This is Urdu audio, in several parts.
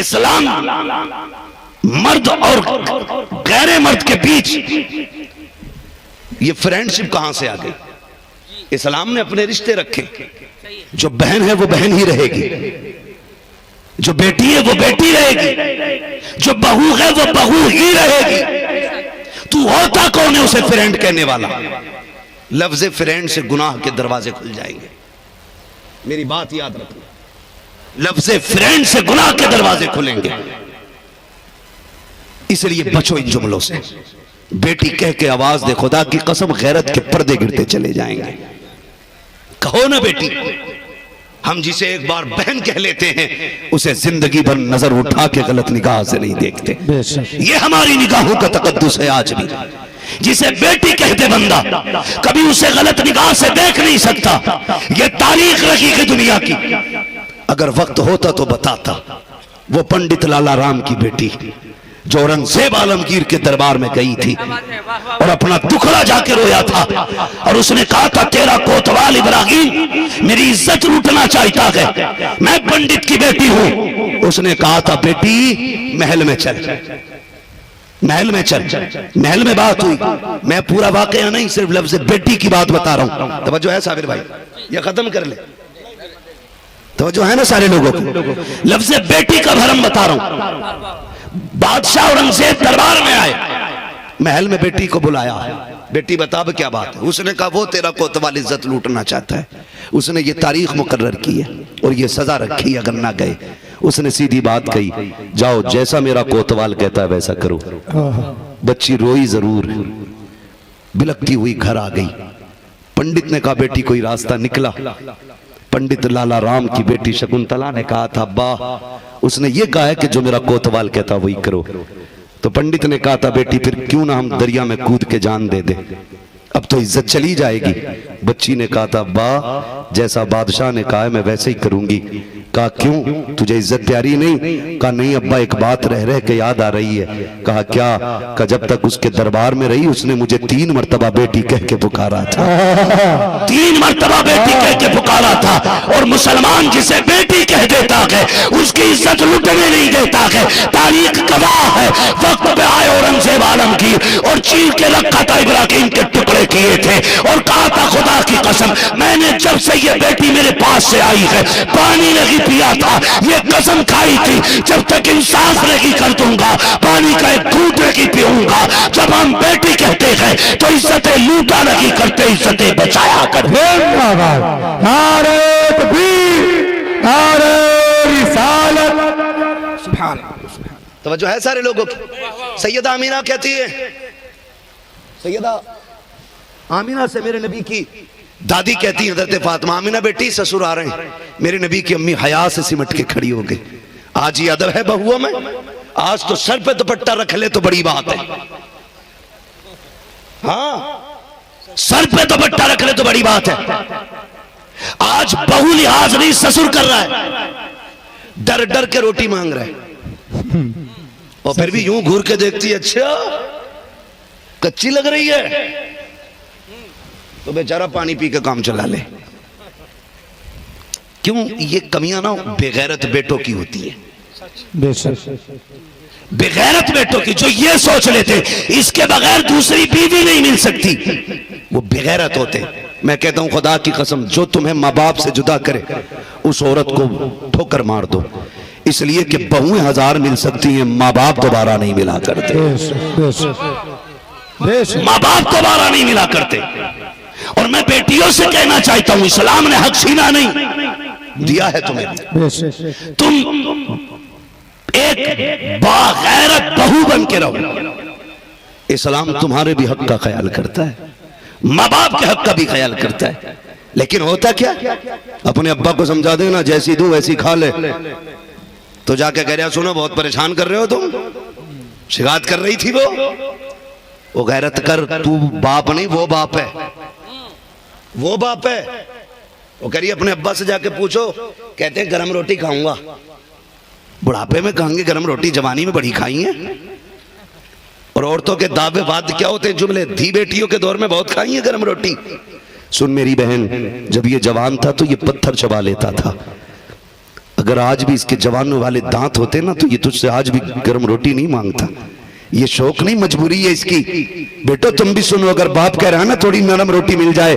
اسلام مرد اور غیر مرد کے بیچ یہ فرینڈشپ کہاں سے آ گئی؟ اسلام نے اپنے رشتے رکھے، جو بہن ہے وہ بہن ہی رہے گی، جو بیٹی ہے وہ بیٹی رہے گی، جو بہو ہے وہ بہو ہی رہے گی۔ تو ہوتا کون ہے اسے فرینڈ کہنے والا؟ لفظ فرینڈ سے گناہ کے دروازے کھل جائیں گے، میری بات یاد رکھنا، لفظ فرینڈ سے گناہ کے دروازے کھلیں گے۔ اس لیے بچو ان جملوں سے۔ بیٹی کہہ کے آواز دے، خدا کی قسم غیرت کے پردے گرتے چلے جائیں گے۔ کہو نا بیٹی، ہم جسے ایک بار بہن کہہ لیتے ہیں اسے زندگی بھر نظر اٹھا کے غلط نگاہ سے نہیں دیکھتے۔ یہ ہماری نگاہوں کا تقدس ہے آج بھی۔ جسے بیٹی کہتے بندہ کبھی اسے غلط نگاہ سے دیکھ نہیں سکتا۔ یہ تاریخ رکھی کہ دنیا کی، اگر وقت ہوتا تو بتاتا۔ وہ پنڈت لالا رام کی بیٹی جو اورنگزیب عالمگیر کے دربار میں گئی تھی اور اپنا دکھڑا جا کے رویا تھا، اور اس نے کہا تھا تیرا کوتوال ابراہیم میری عزت لوٹنا چاہتا ہے، میں پنڈت کی بیٹی ہوں۔ اس نے کہا تھا بیٹی محل میں چل، محل میں چل۔ محل میں بات ہوئی، میں پورا واقعہ نہیں صرف لفظ بیٹی کی بات بتا رہا ہوں۔ توجہ ہے صابر بھائی؟ یہ ختم کر لے، توجہ ہے نا سارے لوگوں کو؟ لفظ بیٹی کا بھرم بتا رہا ہوں۔ بادشاہ اورنگزیب دربار میں آئے، محل میں بیٹی کو بلایا، بیٹی بتا اب کیا بات ہے؟ اس نے کہا وہ تیرا کوتوال عزت لوٹنا چاہتا ہے۔ اس نے یہ تاریخ مقرر کی ہے اور یہ سزا رکھی اگر نہ گئے۔ اس نے سیدھی بات کہی، جاؤ جیسا میرا کوتوال کہتا ہے ویسا کرو۔ بچی روئی ضرور، بلکتی ہوئی گھر آ گئی۔ پنڈت نے کہا بیٹی کوئی راستہ نکلا؟ پنڈت لالا رام کی بیٹی شکنتلا نے کہا تھا ابا اس نے یہ کہا ہے کہ جو میرا کوتوال کہتا وہی کرو۔ تو پنڈت نے کہا تھا بیٹی پھر کیوں نہ ہم دریا میں کود کے جان دے دیں، اب تو عزت چلی جائے گی۔ بچی نے کہا تھا ابا جیسا بادشاہ نے کہا ہے میں ویسے ہی کروں گی۔ کہا کیوں تجھے عزت پیاری نہیں؟ کہا نہیں ابا ایک بات رہ رہ کے یاد آ رہی ہے۔ کہا کیا؟ کہا جب تک اس کے دربار میں رہی اس نے مجھے 3 مرتبہ بیٹی کہہ کے پکارا تھا، 3 مرتبہ بیٹی کہہ کے پکارا تھا۔ اور مسلمان جسے بیٹی کہہ دیتا ہے اس کی عزت لٹنے نہیں دیتا ہے۔ تاریخ گواہ ہے، وقت پہ آئے اورنگزیب عالمگیر اور چیر کے رکھا تھا ابراہیم کے ٹکڑے کیے تھے اور کہا تھا خدا کی قسم میں نے جب سے یہ بیٹی میرے پاس سے آئی ہے پانی نہیں پیا تھا، یہ قسم کھائی تھی جب تک انصاف نہیں کر دوں گا پانی کا ایک گھونٹ نہیں پیوں گا۔ جب ہم بیٹی کہتے ہیں تو عزتیں لوٹا نہیں کرتے، عزتیں بچایا کرتے۔ نعرہ تکبیر، نعرہ رسالت۔ سبحان اللہ۔ توجہ ہے سارے لوگوں کی؟ سیدہ آمینہ کہتی ہے، سیدہ آمینہ سے میرے نبی کی دادی کہتی ہے حضرت فاطمہ آمینہ بیٹی سسر آ رہے ہیں۔ میرے نبی کی امی حیا سے سمٹ کے کھڑی ہو گئی۔ آج یہ ادب ہے بہوؤں میں؟ آج تو سر پہ دوپٹہ رکھ لے تو بڑی بات ہے، ہاں سر پہ دوپٹہ رکھ لے تو بڑی بات ہے۔ آج بہو لحاظ نہیں سسر کر رہا ہے، ڈر ڈر کے روٹی مانگ رہا ہے، اور پھر بھی یوں گھور کے دیکھتی ہے اچھا کچی لگ رہی ہے تو بیچارہ پانی پی کے کام چلا لے۔ کیوں؟ یہ کمیاں نہ بغیرت بیٹوں کی ہوتی ہیں، بغیرت بیٹوں کی جو یہ سوچ لیتے اس کے بغیر دوسری بیوی نہیں مل سکتی، وہ بغیرت ہوتے۔ میں کہتا ہوں خدا کی قسم جو تمہیں ماں باپ سے جدا کرے اس عورت کو ٹھوکر مار دو، اس لیے کہ بہویں 1000 مل سکتی ہیں، ماں باپ دوبارہ نہیں ملا کرتے، ماں باپ دوبارہ نہیں ملا کرتے۔ اور میں بیٹیوں سے کہنا چاہتا ہوں اسلام نے حق چھینا نہیں دیا ہے تمہیں، تم ایک باغیرت بہو بن کے رہو۔ اسلام تمہارے بھی حق کا خیال کرتا ہے، ماں باپ کے حق کا بھی خیال کرتا ہے، لیکن ہوتا کیا اپنے ابا کو سمجھا دینا جیسی دو ویسی کھا لے، تو جا کے کہہ رہا سنو بہت پریشان کر رہے ہو تم، شکایت کر رہی تھی وہ غیرت کر، تو باپ نہیں وہ باپ ہے، وہ باپ ہے۔ وہ کہہ رہی اپنے ابا سے جا کے پوچھو، کہتے ہیں گرم روٹی کھاؤں گا، بڑھاپے میں کہیں گے گرم روٹی، جوانی میں بڑی کھائی ہیں۔ اور عورتوں کے دعوے بعد کیا ہوتے ہیں جملے، دھی بیٹیوں کے دور میں بہت کھائی ہیں گرم روٹی۔ سن میری بہن، جب یہ جوان تھا تو یہ پتھر چبا لیتا تھا، اگر آج بھی اس کے جوانوں والے دانت ہوتے نا تو یہ تجھ سے آج بھی گرم روٹی نہیں مانگتا. یہ شوق نہیں، مجبوری ہے اس کی. بیٹو تم بھی سنو، اگر باپ کہہ رہا ہے نا تھوڑی نرم روٹی مل جائے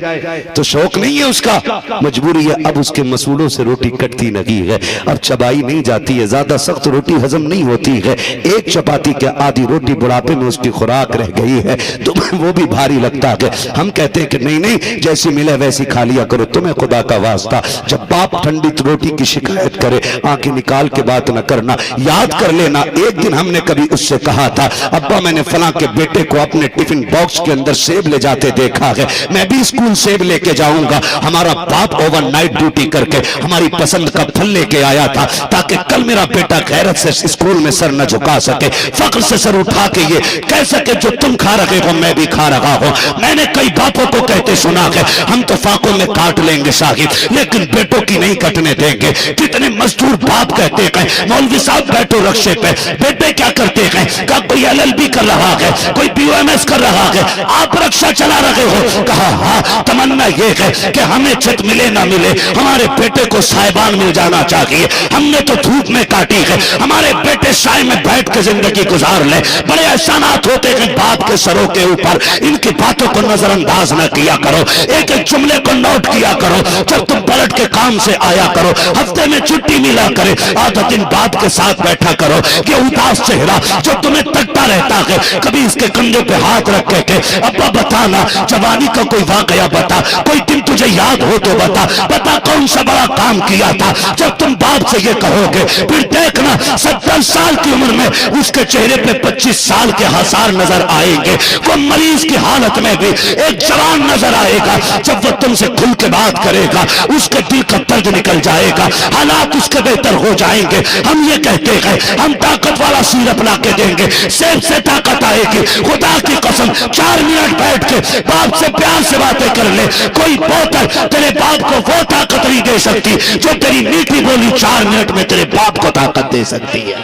تو شوق نہیں ہے اس کا، مجبوری ہے. اب اس کے مسولوں سے روٹی کٹتی نہیں ہے، اب چبائی نہیں جاتی ہے، زیادہ سخت روٹی ہضم نہیں ہوتی ہے. ایک چپاتی کے آدھی روٹی بڑھاپے میں اس کی خوراک رہ گئی ہے تو وہ بھی بھاری لگتا ہے. ہم کہتے ہیں کہ نہیں نہیں، جیسی ملے ویسی کھا لیا کرو. تمہیں خدا کا واسطہ جب باپ ٹھنڈی روٹی کی شکایت کرے آنکھیں نکال کے بات نہ کرنا، یاد کر لینا ایک دن ہم نے کبھی اس سے کہا تھا ابا میں نے فلاں کے بیٹے کو اپنے ٹفن باکس کے اندر سیب لے جاتے دیکھا ہے، میں بھی اسکول سیب لے کے جاؤں گا. ہمارا باپ اوور نائٹ ڈیوٹی کر کے ہماری پسند کا پھل لے کے آیا تھا تاکہ کل میرا بیٹا غیرت سے اسکول میں سر نہ جھکا سکے، فخر سے سر اٹھا کے یہ کہہ سکے جو تم کھا رہے ہو میں بھی کھا رہا ہوں. میں نے کئی باپوں کو کہتے سنا ہے ہم تو فاقوں میں کاٹ لیں گے صاحب لیکن بیٹوں کی نہیں کٹنے دیں گے. کتنے مزدور باپ کہتے ہیں مولوی صاحب بیٹھو رکشے پہ، بیٹے کیا کرتے ہیں کہ کوئی LLB کر رہا ہے، کوئی BOMS کر رہا ہے، آپ رکشہ چلا رہے ہو. کہا ہاں تمنا یہ ہے کہ ہمیں چھت ملے نہ ملے ہمارے بیٹے کو سائبان مل جانا چاہیے. ہم نے تو دھوپ میں کاٹی ہے، ہمارے بیٹے سائے میں بیٹھ کے زندگی گزار لیں. بڑے احسانات ہوتے ہیں باپ کے سروں کے اوپر، ان کی باتوں کو نظر انداز نہ کیا کرو، ایک ایک جملے کو نوٹ کیا کرو. جب تم پلٹ کے کام سے آیا کرو ہفتے میں چھٹی ملا کرے آدھا دن باپ کے ساتھ بیٹھا کرو. یہ اداس چہرہ جو تمہیں تکتا رہتا ہے کبھی اس کے کندھے پہ ہاتھ رکھ کے ابا بتانا جوانی کا کوئی واقعہ بتا، کوئی دن تجھے یاد ہو تو بتا، بتا کون سا بڑا کام کیا تھا. جب تم باپ سے یہ کہو گے پھر دیکھنا 70 سال کی عمر میں اس کے چہرے پہ 25 سال کے آثار نظر آئیں گے. وہ مریض کی حالت میں بھی ایک جوان نظر آئے گا. جب وہ تم سے کھل کے بات کرے گا اس کے دل کا درد نکل جائے گا، حالات اس کے بہتر ہو جائیں گے. ہم یہ کہتے ہیں ہم طاقت والا سیرپ لا کے دیں گے، سیب سے طاقت آئے گی. خدا کی قسم 4 منٹ بیٹھ کے باپ سے پیار سے باتیں کر لے، کوئی بوتل تیرے باپ کو وہ طاقت نہیں دے سکتی جو تیری میٹھی بولی 4 منٹ میں تیرے باپ کو طاقت دے سکتی ہے.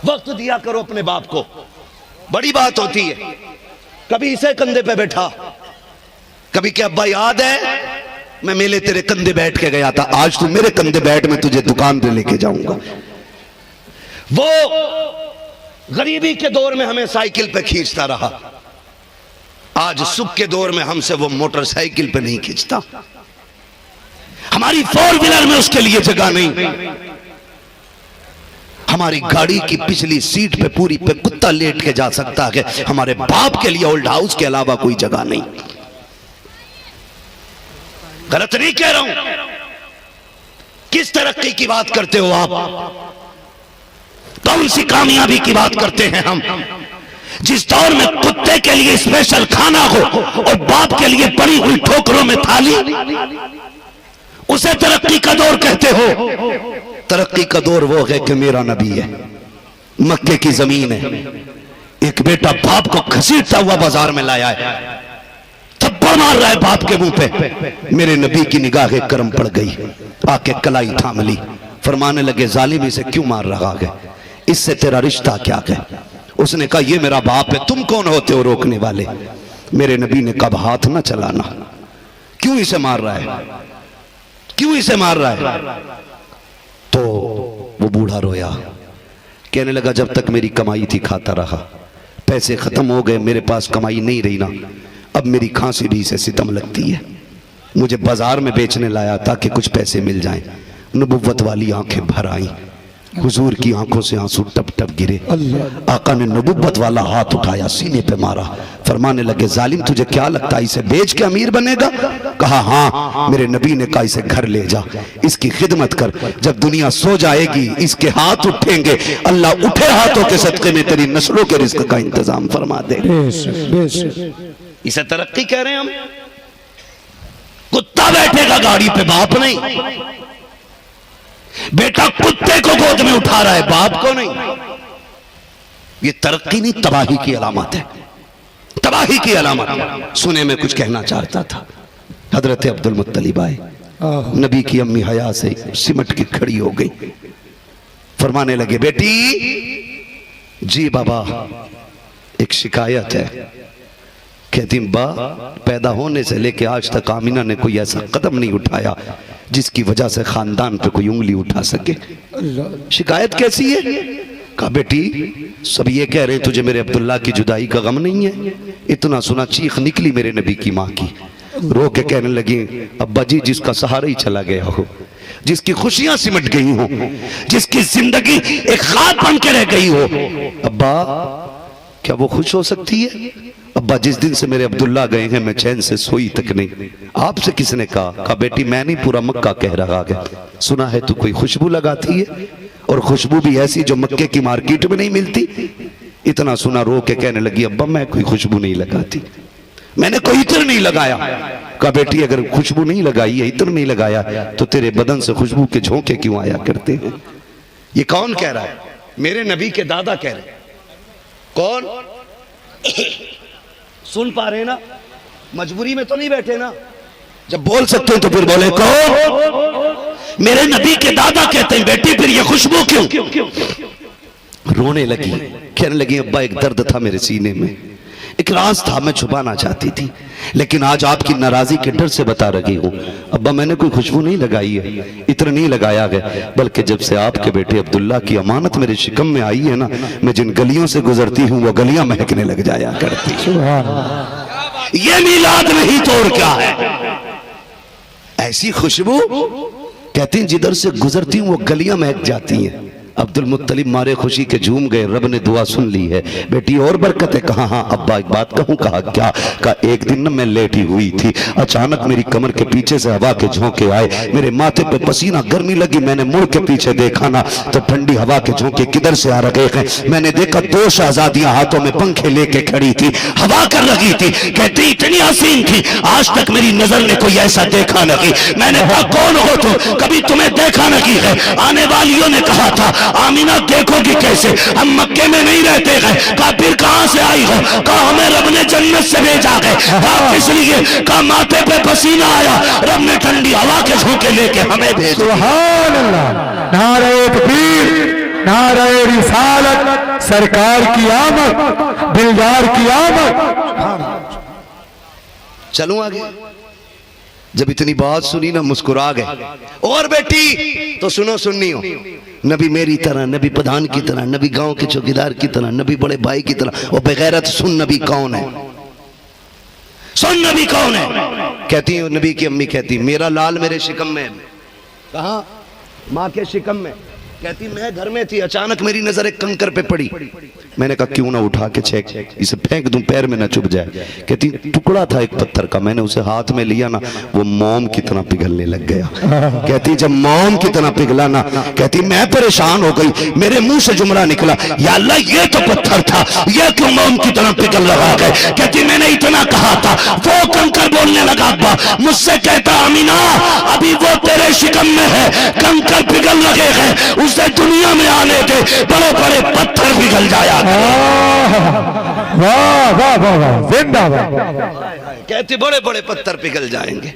وقت دیا کرو اپنے باپ کو، بڑی بات ہوتی ہے. کبھی اسے کندھے پہ بیٹھا، کبھی کہ ابا یاد ہے میں میلے تیرے کندھے بیٹھ کے گیا تھا، آج تو میرے کندھے بیٹھ میں تجھے دکان پہ لے کے جاؤں گا. وہ غریبی کے دور میں ہمیں سائیکل پہ کھینچتا رہا، آج سکھ کے دور میں ہم سے وہ موٹر سائیکل پہ نہیں کھینچتا. ہماری 4 ویلر میں اس کے لیے جگہ نہیں، ہماری گاڑی کی پچھلی سیٹ پہ پوری پہ کتا لیٹ کے جا سکتا ہے، ہمارے باپ کے لیے اولڈ ہاؤس کے علاوہ کوئی جگہ نہیں. غلط نہیں کہہ رہا ہوں. کس ترقی کی بات کرتے ہو آپ؟ کون سی کامیابی کی بات کرتے ہیں ہم؟ جس دور میں کتے کے لیے اسپیشل کھانا ہو اور باپ کے لیے پڑی ہوئی ٹھوکروں میں تھالی، اسے ترقی کا دور کہتے ہو؟ ترقی کا دور وہ ہے کہ میرا نبی ہے، مکے کی زمین ہے، ایک بیٹا باپ کو گھسیٹتا ہوا بازار میں لایا ہے، تھپڑ مار رہا ہے باپ کے منہ پہ. میرے نبی کی نگاہ کرم پڑ گئی، آ کے کلائی تھام لی، فرمانے لگے ظالم اسے کیوں مار رہا ہے، اس سے تیرا رشتہ کیا ہے؟ اس نے کہا یہ میرا باپ ہے، تم کون ہوتے ہو روکنے والے؟ میرے نبی نے کہا ہاتھ نہ چلانا، کیوں اسے مار رہا ہے، کیوں اسے مار رہا ہے؟ تو وہ بوڑھا رویا، کہنے لگا جب تک میری کمائی تھی کھاتا رہا، پیسے ختم ہو گئے، میرے پاس کمائی نہیں رہی نا، اب میری کھانسی بھی اسے ستم لگتی ہے، مجھے بازار میں بیچنے لایا تاکہ کچھ پیسے مل جائیں. نبوت والی آنکھیں بھر آئیں، حضور کی آنکھوں سے آنسو ٹپ ٹپ گرے. آقا نے نبوت والا ہاتھ اٹھایا سینے پہ مارا، فرمانے لگے ظالم تجھے کیا لگتا ہے اسے بیچ کے امیر بنے گا؟ کہا ہاں. میرے نبی نے کہا اسے گھر لے جا، اس کی خدمت کر، جب دنیا سو جائے گی اس کے ہاتھ اٹھیں گے، اللہ اٹھے ہاتھوں کے صدقے میں تیری نسلوں کے رزق کا انتظام فرما دے. اسے ترقی کہہ رہے ہیں ہم؟ کتا بیٹھے گا گاڑی پہ، باپ نہیں. بیٹا کتے کو گود میں اٹھا رہا ہے، باپ کو نہیں. یہ ترقی نہیں، تباہی کی علامت ہے، تباہی کی علامت. سنے میں کچھ کہنا چاہتا تھا. حضرت عبد المطلب آئے، نبی کی امی حیا سے سمٹ کے کھڑی ہو گئی، فرمانے لگے بیٹی جی بابا ایک شکایت ہے. کہتی با پیدا ہونے سے لے کے آج تک آمینہ نے کوئی ایسا قدم نہیں اٹھایا جس کی وجہ سے خاندان پہ کوئی انگلی اٹھا سکے. شکایت کیسی ہے؟ کہا بیٹی سب یہ کہہ رہے ہیں تجھے میرے عبداللہ کی جدائی کا غم نہیں ہے. اتنا سنا چیخ نکلی میرے نبی کی ماں کی. رو کے کہنے لگی ابا جی جس کا سہارا ہی چلا گیا ہو, جس کی خوشیاں سمٹ گئی ہوں, جس کی زندگی ایک خواب بن کے رہ گئی ہو, ابا کیا وہ خوش ہو سکتی ہے؟ ابا جس دن سے میرے عبداللہ گئے ہیں میں چین سے سوئی تک نہیں. آپ سے کس نے کہا؟ کہا بیٹی میں نہیں پورا مکہ کہہ رہا ہے. سنا ہے تو کوئی خوشبو لگاتی ہے, اور خوشبو بھی ایسی جو مکے کی مارکیٹ میں نہیں ملتی. اتنا سنا رو کے کہنے لگی ابا میں کوئی خوشبو نہیں لگاتی, میں نے کوئی عطر نہیں لگایا. کہا بیٹی اگر خوشبو نہیں لگائی ہے, عطر نہیں لگایا, تو تیرے بدن سے خوشبو کے جھونکے کیوں آیا کرتے ہیں؟ یہ کون کہہ رہا ہے؟ میرے نبی کے دادا کہہ رہے ہیں. کون؟ سن پا رہے نا؟ مجبوری میں تو نہیں بیٹھے نا؟ جب بول سکتے ہیں تو پھر بولے کون؟ میرے نبی کے دادا کہتے ہیں بیٹی پھر یہ خوشبو کیوں؟ رونے لگی, کہنے لگی ابا ایک درد تھا میرے سینے میں, ایک راز تھا میں چھپانا چاہتی تھی, لیکن آج آپ کی ناراضی کے ڈر سے بتا رہی ہوں. ابا میں نے کوئی خوشبو نہیں لگائی ہے, اتنا نہیں لگایا گیا, بلکہ جب سے آپ کے بیٹے عبداللہ کی امانت میرے شکم میں آئی ہے نا, میں جن گلیوں سے گزرتی ہوں وہ گلیاں مہکنے لگ جایا کرتی. یہ میلاد نہیں تو اور کیا ہے؟ ایسی خوشبو کہتی ہیں جدھر سے گزرتی ہوں وہ گلیاں مہک جاتی ہیں. عبد المطلب مارے خوشی کے جھوم گئے, رب نے دعا سن لی ہے. بیٹی اور برکت ہے؟ کہا ہاں ابا ایک بات کہوں. کہا کیا؟ کہا ایک دن نہ میں لیٹی ہوئی تھی, اچانک میری کمر کے پیچھے سے ہوا کے جھونکے آئے, میرے ماتھے پہ پسینہ گرمی لگی, میں نے مڑ کے پیچھے دیکھا نا تو ٹھنڈی ہوا کے جھونکے کدھر سے آ رہے ہیں. میں نے دیکھا 2 شہزادیاں ہاتھوں میں پنکھے لے کے کھڑی تھی, ہوا کر رہی تھی. کہتی اتنی حسین تھی آج تک میری نظر نے کوئی ایسا دیکھا نہیں. میں نے کہا کون ہو تم؟ کبھی تمہیں دیکھا نہیں ہے. آنے والیوں نے کہا تھا آمینہ دیکھو گی کیسے, ہم مکے میں نہیں رہتے گئے. کہا پھر کہاں سے آئی ہو؟ کہا ہمیں رب نے جنت سے بھیجا گئے. کہا کس لیے؟ کہا ماتھے پہ پسینہ آیا, رب نے ٹھنڈی ہوا کے جھونکے لے کے ہمیں بھیجا. سبحان اللہ, نعرہ تکبیر, نعرہ رسالت, سرکار کی آمد, دلدار کی آمد. چلوں آگے. جب اتنی بات سنی نا مسکرا گئے. اور بیٹی تو سنو سننی ہو, نبی میری طرح, نبی پدھان کی طرح, نبی گاؤں کے چوکیدار کی طرح, نبی بڑے بھائی کی طرح. وہ بغیرت سن نبی کون ہے, سن نبی کون ہے. کہتی ہیں نبی کی امی کہتی میرا لال میرے شکم میں. کہاں؟ ماں کے شکم میں. کہتی میں گھر میں تھی, اچانک میری نظر ایک کنکر پہ پڑی. میں نے کہا کیوں نہ اٹھا کے چیک اسے پھینک دوں, پیر میں نہ چپ جائے. کہتی ٹکڑا تھا ایک پتھر کا, میں نے اسے ہاتھ میں لیا نا وہ موم کی طرح پگھلنے لگ گیا. کہتی جب موم کی طرح پگھلا نا, کہتی میں پریشان ہو گئی, میرے منہ سے جملہ نکلا یا اللہ یہ تو پتھر تھا, یہ کیوں موم کی طرح پگھل رہا ہے. کہتی میں نے اتنا کہا تھا. وہ کنکر بولنے لگا ابا مجھ سے کہتا آمینہ ابھی وہ تیرے شکم میں ہے, کنکر پگھل لگے ہیں, اسے دنیا میں آنے دے, بڑے بڑے پتھر پگھل جایا. واہ واہ واہ واہ, زندہ باد. کہتی بڑے بڑے پتھر پگھل جائیں گے.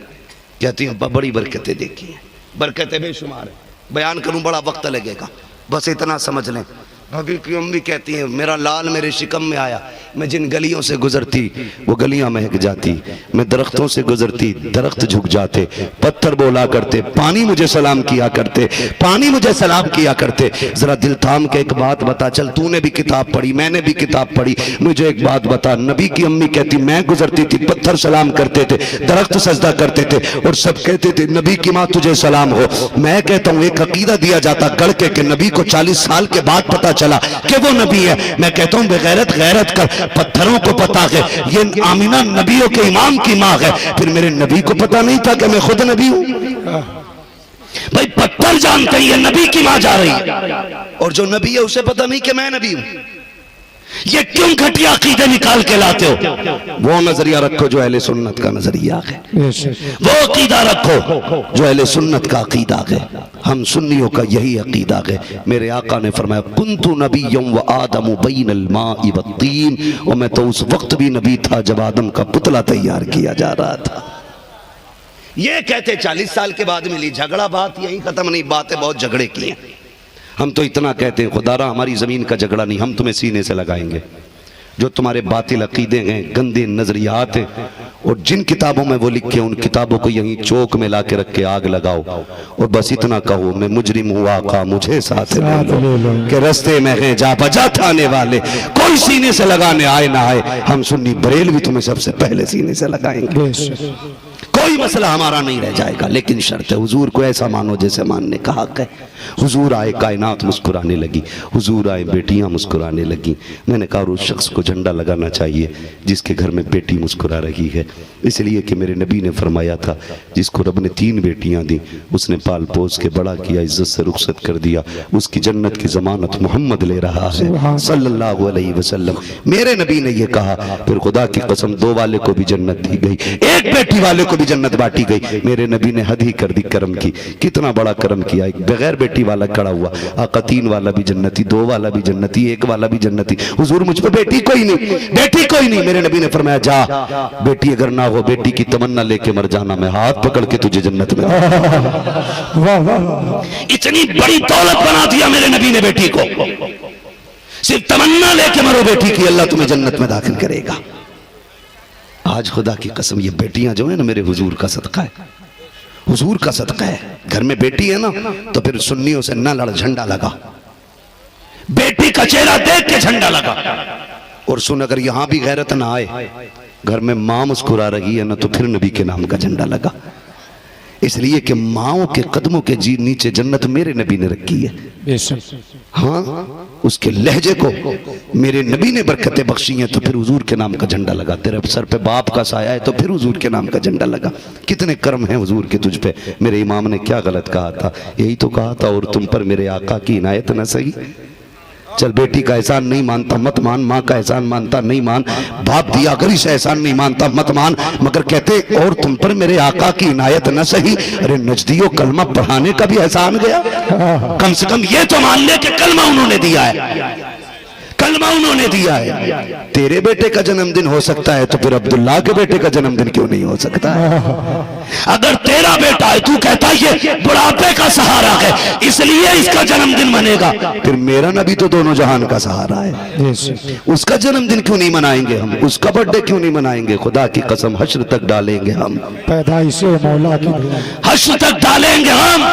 کہتی ابا بڑی برکتیں دیکھی ہیں, برکتیں بے شمار ہیں, بیان کروں بڑا وقت لگے گا, بس اتنا سمجھ لیں. بھابی کی امی کہتی ہیں میرا لال میرے شکم میں آیا, میں جن گلیوں سے گزرتی وہ گلیاں مہک جاتی, میں درختوں سے گزرتی درخت جھک جاتے, پتھر بولا کرتے, پانی مجھے سلام کیا کرتے, پانی مجھے سلام کیا کرتے. ذرا دل تھام کے ایک بات بتا, چل تو نے بھی کتاب پڑھی میں نے بھی کتاب پڑھی, مجھے ایک بات بتا. نبی کی امی کہتی میں گزرتی تھی پتھر سلام کرتے تھے, درخت سجدہ کرتے تھے, اور سب کہتے تھے نبی کی ماں تجھے سلام ہو. میں کہتا ہوں ایک عقیدہ دیا جاتا گڑھ کے کہ نبی کو 40 سال کے بعد پتا چلا کہ وہ نبی ہے. میں کہتا ہوں بغیرت غیرت کر, پتھروں کو پتا ہے یہ آمینہ نبیوں کے امام کی ماں ہے, پھر میرے نبی کو پتا نہیں تھا کہ میں خود نبی ہوں. بھائی پتھر جانتے ہیں یہ نبی کی ماں جا رہی ہے, اور جو نبی ہے اسے پتا نہیں کہ میں نبی ہوں. یہ کیوں گھٹیا عقیدے نکال کے لاتے ہو؟ وہ نظریہ رکھو جو اہل سنت کا نظریہ ہے, وہ عقیدہ رکھو جو اہل سنت کا عقیدہ ہے. ہم سنیوں کا یہی عقیدہ ہے. میرے آقا نے فرمایا کنت نبیًا وآدم بین الماء والطین, اور میں تو اس وقت بھی نبی تھا جب آدم کا پتلا تیار کیا جا رہا تھا. یہ کہتے 40 سال کے بعد ملی, جھگڑا بات یہی ختم نہیں, باتیں بہت جھگڑے کی ہیں. ہم تو اتنا کہتے ہیں خدا را ہماری زمین کا جھگڑا نہیں, ہم تمہیں سینے سے لگائیں گے. جو تمہارے باطل عقیدے ہیں، گندے نظریات ہیں، اور جن کتابوں میں وہ لکھے ان کتابوں کو یہیں چوک میں لا کے رکھ کے آگ لگاؤ، اور بس اتنا کہو میں مجرم ہوں آقا مجھے ساتھ لے لو، کہ رستے میں ہیں جا بجا تھانے والے، کوئی سینے سے لگانے آئے نہ آئے، ہم سنی بریلوی تمہیں سب سے پہلے سینے سے لگائیں گے، کوئی مسئلہ ہمارا نہیں رہ جائے گا، لیکن شرط ہے حضور کو ایسا مانو جیسے ماننے کا حق ہے۔ حضور آئے کائنات مسکرانے لگی، حضور آئے بیٹیاں مسکرانے لگی۔ میں نے کہا اس شخص کو جھنڈا لگانا چاہیے جس کے گھر میں بیٹی مسکرا رہی ہے، اس لیے کہ میرے نبی نے فرمایا تھا جس کو رب نے 3 بیٹیاں دی اس نے پال پوس کے بڑا کیا، عزت سے رخصت کر دیا، اس کی جنت کی ضمانت محمد لے رہا ہے صلی اللہ علیہ وسلم۔ میرے نبی نے یہ کہا، پھر خدا کی قسم 2 والے کو بھی جنت دی گئی، 1 بیٹی والے کو بھی جنت بانٹی گئی۔ میرے نبی نے حد ہی کر دی کرم کی، کتنا بڑا کرم کیا، ایک بغیر بیٹی والا کھڑا ہوا، آقا 3 والا بھی جنتی، 2 والا بھی جنتی، 1 والا بھی جنتی۔ حضور مجھ پہ بیٹی کوئی نہیں، بیٹی کوئی نہیں۔ میرے نبی نے فرمایا جا بیٹی اگر نہ ہو بیٹی کی تمنا لے کے مر جانا، میں ہاتھ پکڑ کے تجھے جنت میں اتنی بڑی دولت بنا دیا میرے نبی نے بیٹی کو، صرف تمنا لے کے مرو بیٹی کی، اللہ تمہیں جنت میں داخل کرے گا۔ آج خدا کی قسم یہ بیٹیاں جو ہیں نا میرے حضور کا صدقہ ہے، حضور کا صدقہ ہے۔ گھر میں بیٹی ہے نا تو پھر سنیوں سے نہ لڑ، جھنڈا لگا، بیٹی کا چہرہ دیکھ کے جھنڈا لگا۔ اور سن اگر یہاں بھی غیرت نہ آئے، گھر میں ماں مسکرا رہی ہے نا تو پھر نبی کے نام کا جھنڈا لگا، اس لیے کہ ماؤں کے قدموں کے نیچے جنت میرے نبی نے رکھی ہے۔ ہاں اس کے لہجے کو میرے نبی نے برکتیں بخشی ہیں تو پھر حضور کے نام کا جھنڈا لگا۔ تیرے سر پہ باپ کا سایہ ہے تو پھر حضور کے نام کا جھنڈا لگا۔ کتنے کرم ہیں حضور کے تجھ پہ۔ میرے امام نے کیا غلط کہا تھا؟ یہی تو کہا تھا اور تم پر میرے آقا کی عنایت نہ سہی۔ چل بیٹی کا احسان نہیں مانتا مت مان، ماں کا احسان مانتا نہیں مان، باپ دیا گری سے احسان نہیں مانتا مت مان، مگر کہتے اور تم پر میرے آقا کی عنایت نہ سہی۔ ارے نجدیوں کلمہ پڑھانے کا بھی احسان گیا، کم سے کم یہ تو مان لے کہ کلمہ انہوں نے دیا ہے، کلمہ انہوں نے دیا ہے۔ تیرے بیٹے کا جنم دن ہو سکتا ہے تو پھر عبداللہ کے بیٹے کا جنم دن کیوں نہیں ہو سکتا ہے؟ اگر تیرا بیٹا ہے تو کہتا یہ بڑھاپے کا سہارا ہے اس لیے اس کا جنم دن منے گا، پھر میرا نبی تو دونوں جہان کا سہارا ہے، اس کا جنم دن کیوں نہیں منائیں گے ہم؟ اس کا برتھ ڈے کیوں نہیں منائیں گے؟ خدا کی قسم حشر تک ڈالیں گے ہم، پیدائش مولا کی حشر تک ڈالیں گے ہم۔